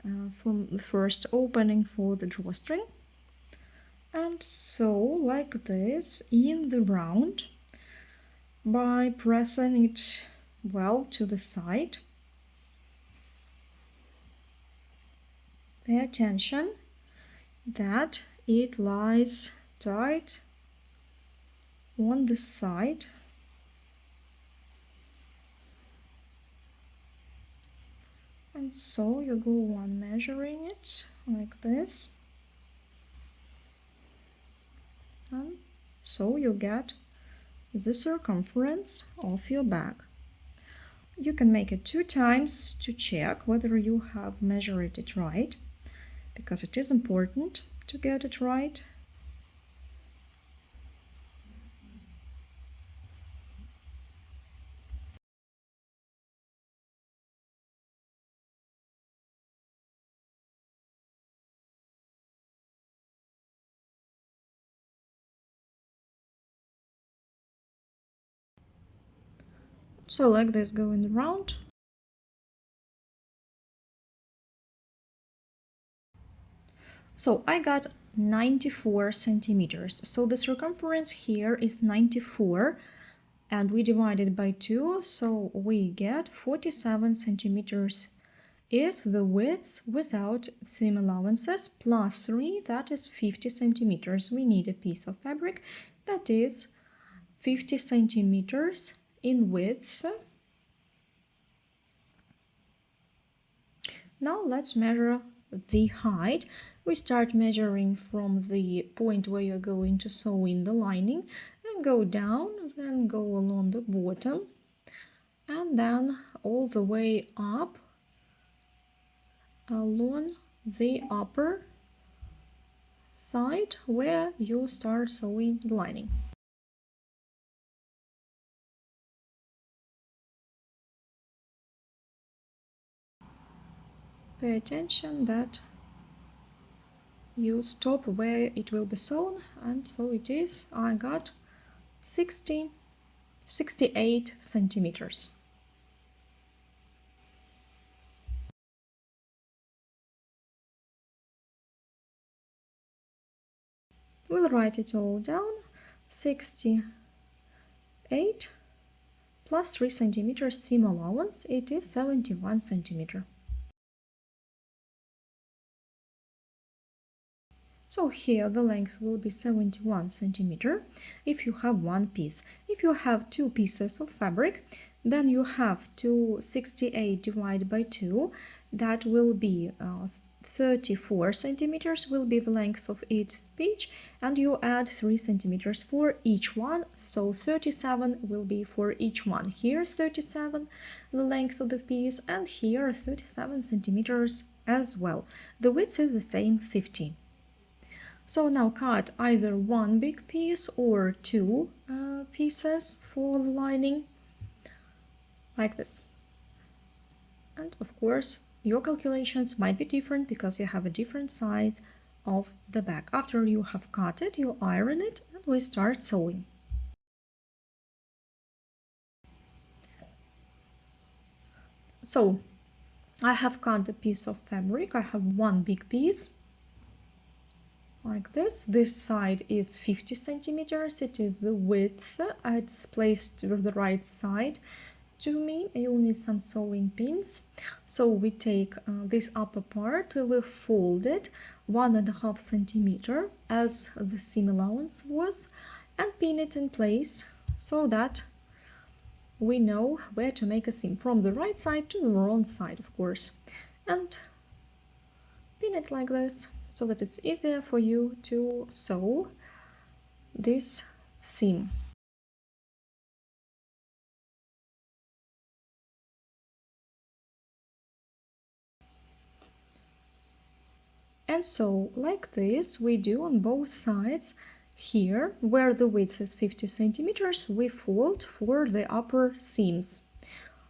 from the first opening for the drawstring. And sew like this in the round. by pressing it well to the side. Pay attention that it lies tight on the side. And so you go on measuring it like this. And so you get the circumference of your bag. You can make it 2 times to check whether you have measured it right, because it is important to get it right. So like this, going around. So I got 94 centimeters. So the circumference here is 94 and we divide it by 2, so we get 47 centimeters is the width without seam allowances, plus 3, that is 50 centimeters. We need a piece of fabric that is 50 centimeters in width. Now let's measure the height. We start measuring from the point where you're going to sew in the lining and go down, then go along the bottom and then all the way up along the upper side where you start sewing the lining. Pay attention that you stop where it will be sewn, and so it is. I got 68 centimeters. We'll write it all down. 68 plus 3 centimeters seam allowance, it is 71 centimeter. So here the length will be 71 centimeter if you have one piece. If you have 2 pieces of fabric, then you have to 68 divided by 2, that will be 34 centimeters will be the length of each stitch, and you add 3 centimeters for each one, so 37 will be for each one. Here 37 the length of the piece, and here 37 centimeters as well. The width is the same, 50. So now cut either one big piece or 2 pieces for the lining, like this. And of course, your calculations might be different because you have a different size of the bag. After you have cut it, you iron it and we start sewing. So I have cut a piece of fabric. I have one big piece like this. This side is 50 centimeters. It is the width. It's placed to the right side to me. You'll need some sewing pins. So we take this upper part, we will fold it 1.5 centimeter as the seam allowance was, and pin it in place so that we know where to make a seam, from the right side to the wrong side, of course, and pin it like this so that it's easier for you to sew this seam. And so, like this, we do on both sides. Here, where the width is 50 centimeters, we fold for the upper seams,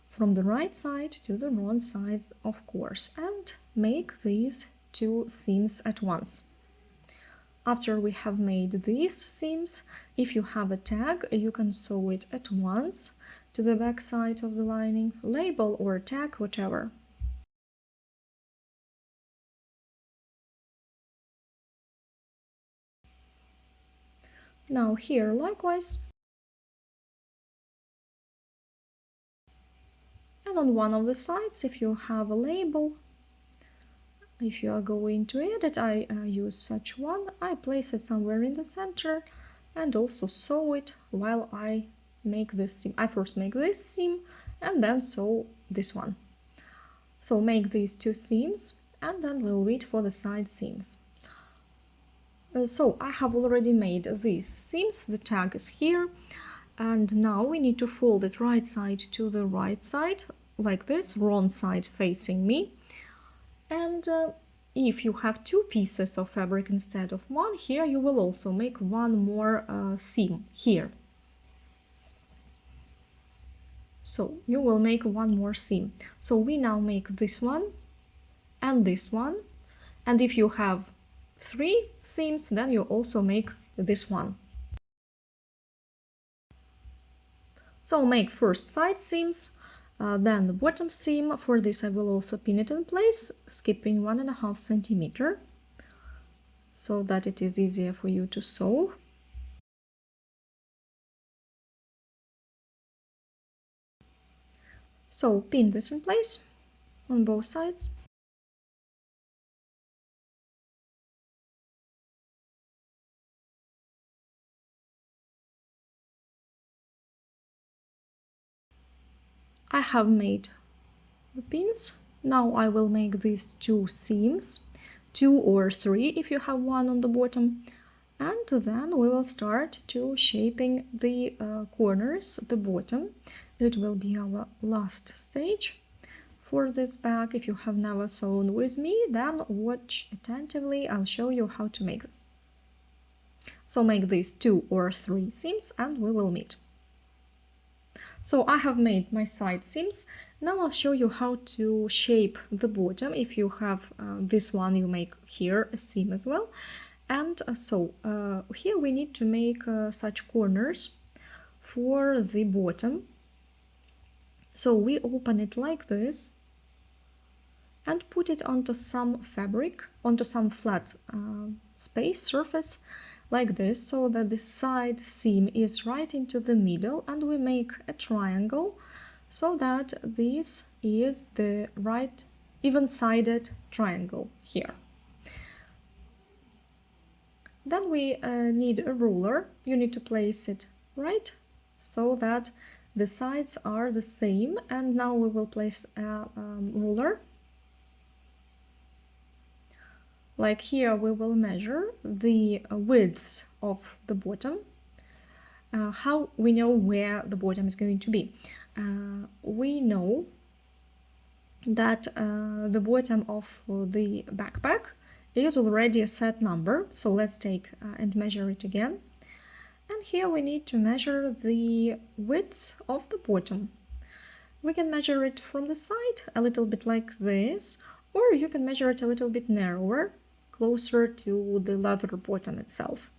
from the right side to the wrong side, of course, and make these 2 seams at once. After we have made these seams, if you have a tag, you can sew it at once to the back side of the lining, label or tag, whatever. Now here, likewise, And on one of the sides, if you have a label, if you are going to edit, I use such one. I place it somewhere in the center and also sew it while I make this seam. I first make this seam and then sew this one. So make these two seams and then we'll wait for the side seams. So I have already made these seams, the tag is here, and now we need to fold it right side to the right side, like this, wrong side facing me. And if you have two pieces of fabric instead of one, here you will also make one more seam here. So you will make one more seam. So we now make this one and this one, and if you have 3 seams, then you also make this one. So make first side seams, then the bottom seam. For this I will also pin it in place, skipping 1.5 centimeter, so that it is easier for you to sew. So pin this in place on both sides. I have made the pins. Now I will make these 2 seams, 2 or 3 if you have one on the bottom, and then we will start to shaping the corners, the bottom. It will be our last stage for this bag. If you have never sewn with me, then watch attentively, I'll show you how to make this. So make these 2 or 3 seams and we will meet. So I have made my side seams. Now I'll show you how to shape the bottom. If you have this one, you make here a seam as well. And here we need to make such corners for the bottom. So we open it like this and put it onto some fabric, onto some flat surface, like this, so that the side seam is right into the middle, and we make a triangle so that this is the right even-sided triangle here. Then we need a ruler. You need to place it right so that the sides are the same, and now we will place a ruler. Like here we will measure the width of the bottom. How we know where the bottom is going to be? We know that the bottom of the backpack is already a set number, so let's take and measure it again. And here we need to measure the width of the bottom. We can measure it from the side, a little bit like this, or you can measure it a little bit narrower, closer to the leather bottom itself.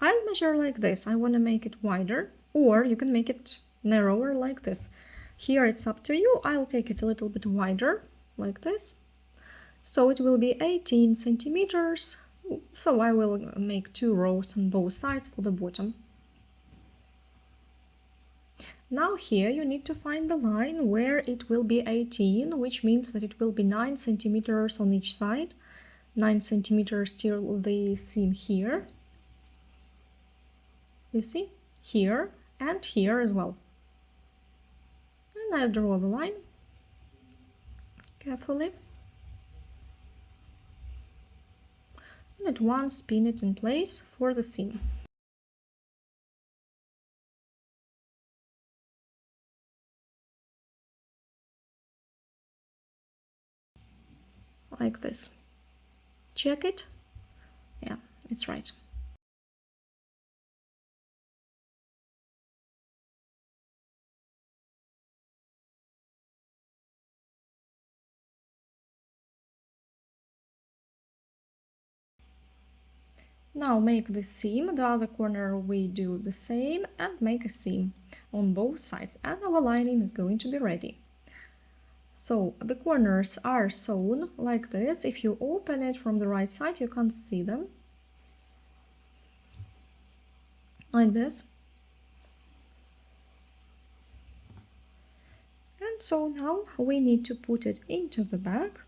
I'll measure like this. I want to make it wider, or you can make it narrower like this. Here it's up to you. I'll take it a little bit wider, like this. So it will be 18 centimeters. So I will make 2 rows on both sides for the bottom. Now here you need to find the line where it will be 18, which means that it will be 9 centimeters on each side, 9 centimeters till the seam here. You see, here and here as well. And I draw the line carefully. And at once pin it in place for the seam. Like this. Check it. Yeah, it's right. Now make the seam, the other corner we do the same, and make a seam on both sides, and our lining is going to be ready. So the corners are sewn like this. If you open it from the right side, you can't see them. Like this. so now we need to put it into the bag.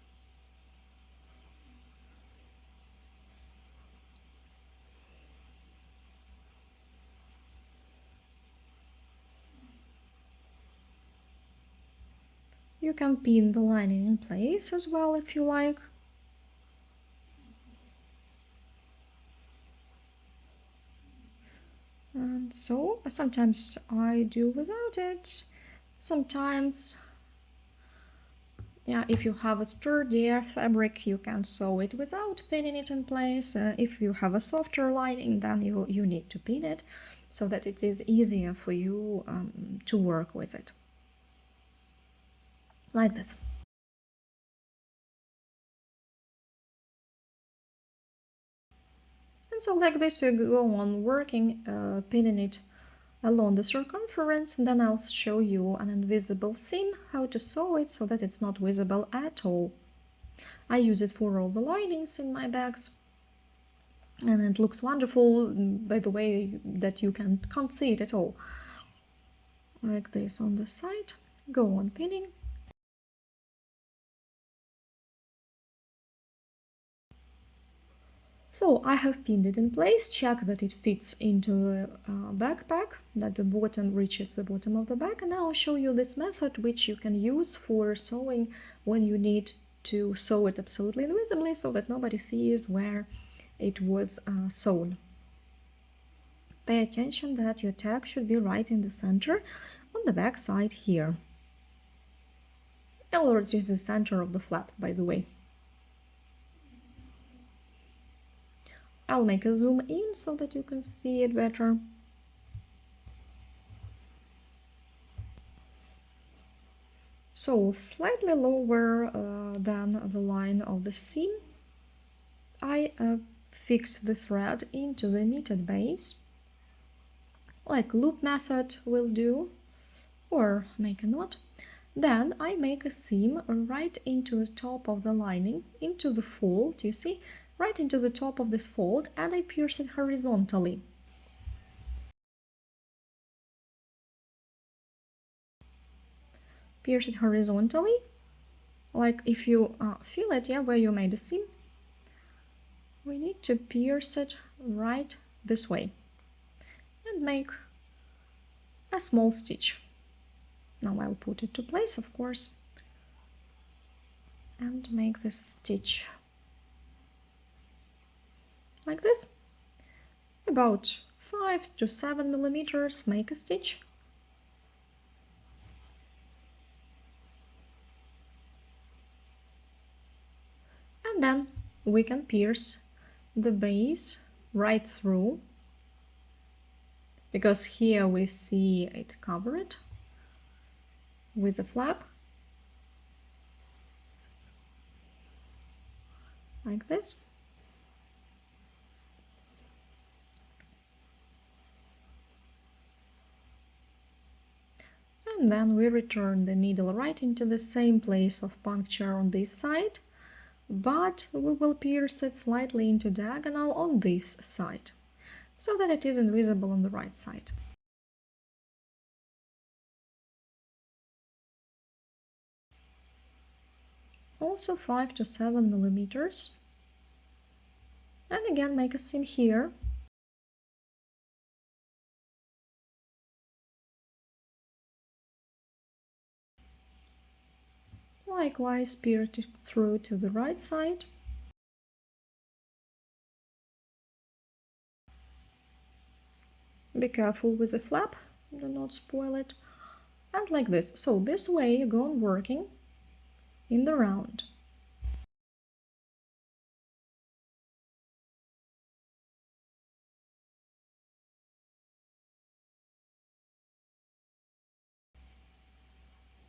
You can pin the lining in place as well if you like. And so sometimes I do without it. Sometimes, yeah, if you have a sturdier fabric, you can sew it without pinning it in place. If you have a softer lining, then you need to pin it so that it is easier for you to work with it. Like this. And so like this you go on working, pinning it along the circumference, and then I'll show you an invisible seam, how to sew it so that it's not visible at all. I use it for all the linings in my bags, and it looks wonderful, by the way, that you can't see it at all. Like this on the side, go on pinning. So I have pinned it in place, check that it fits into the backpack, that the bottom reaches the bottom of the bag, and now I'll show you this method which you can use for sewing when you need to sew it absolutely invisibly so that nobody sees where it was sewn. Pay attention that your tag should be right in the center on the back side here. Elbows is the center of the flap, by the way. I'll make a zoom in so that you can see it better. So slightly lower than the line of the seam, I fix the thread into the knitted base, like loop method will do, or make a knot. Then I make a seam right into the top of the lining, into the fold, you see, right into the top of this fold, and I pierce it horizontally. Pierce it horizontally, like if you feel it, yeah, where you made a seam, we need to pierce it right this way and make a small stitch. Now I'll put it to place, of course, and make this stitch like this. About 5 to 7 millimeters, make a stitch. And then we can pierce the base right through, because here we see it covered with a flap, like this. And then we return the needle right into the same place of puncture on this side, but we will pierce it slightly into diagonal on this side, so that it is invisible on the right side. Also 5 to 7 millimeters. And again make a seam here. Likewise, pierce it through to the right side. Be careful with the flap, do not spoil it. And like this. So this way you go on working in the round.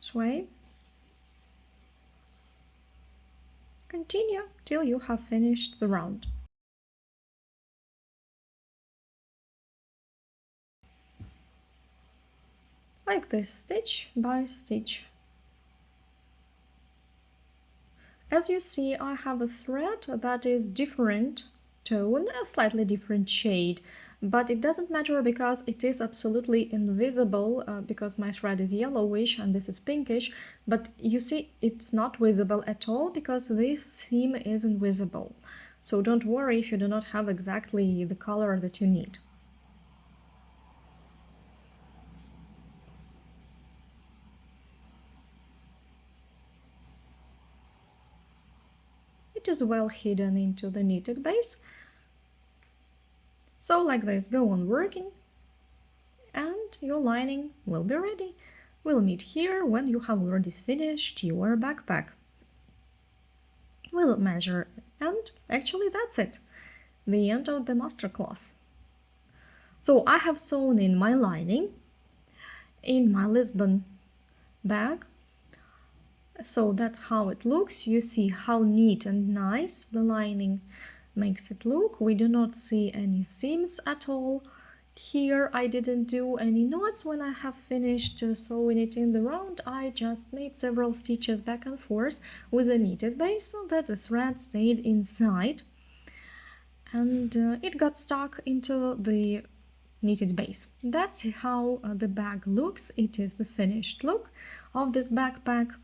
This way. Continue till you have finished the round. Like this, stitch by stitch. As you see, I have a thread that is different tone, a slightly different shade. But it doesn't matter because it is absolutely invisible because my thread is yellowish and this is pinkish. But you see, it's not visible at all because this seam is invisible. So don't worry if you do not have exactly the color that you need. It is well hidden into the knitted base. So like this, go on working and your lining will be ready. We'll meet here when you have already finished your backpack. We'll measure and actually that's it. The end of the masterclass. So I have sewn in my lining in my Lisbon bag. So that's how it looks. You see how neat and nice the lining makes it look. We do not see any seams at all. Here I didn't do any knots when I have finished sewing it in the round. I just made several stitches back and forth with a knitted base so that the thread stayed inside and it got stuck into the knitted base. That's how the bag looks. It is the finished look of this backpack.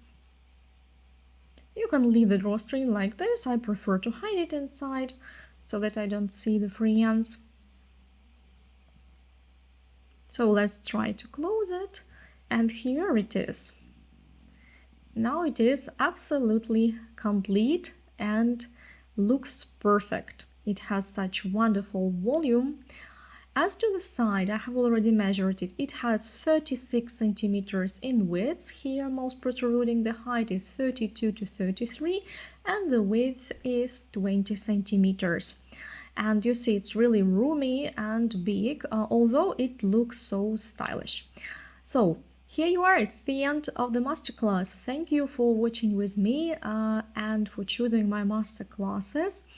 You can leave the drawstring like this. I prefer to hide it inside so that I don't see the free ends. So let's try to close it, and here it is. Now it is absolutely complete and looks perfect. It has such wonderful volume. As to the side, I have already measured it. It has 36 centimeters in width, here most protruding. The height is 32 to 33 and the width is 20 centimeters. And you see it's really roomy and big, although it looks so stylish. So here you are, it's the end of the masterclass. Thank you for watching with me and for choosing my masterclasses.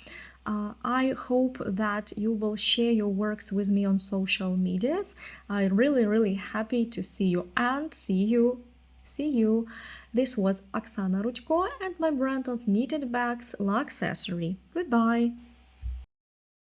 I hope that you will share your works with me on social medias. I'm really happy to see you and see you. This was Oksana Rudko and my brand of knitted bags, La Accessory. Goodbye.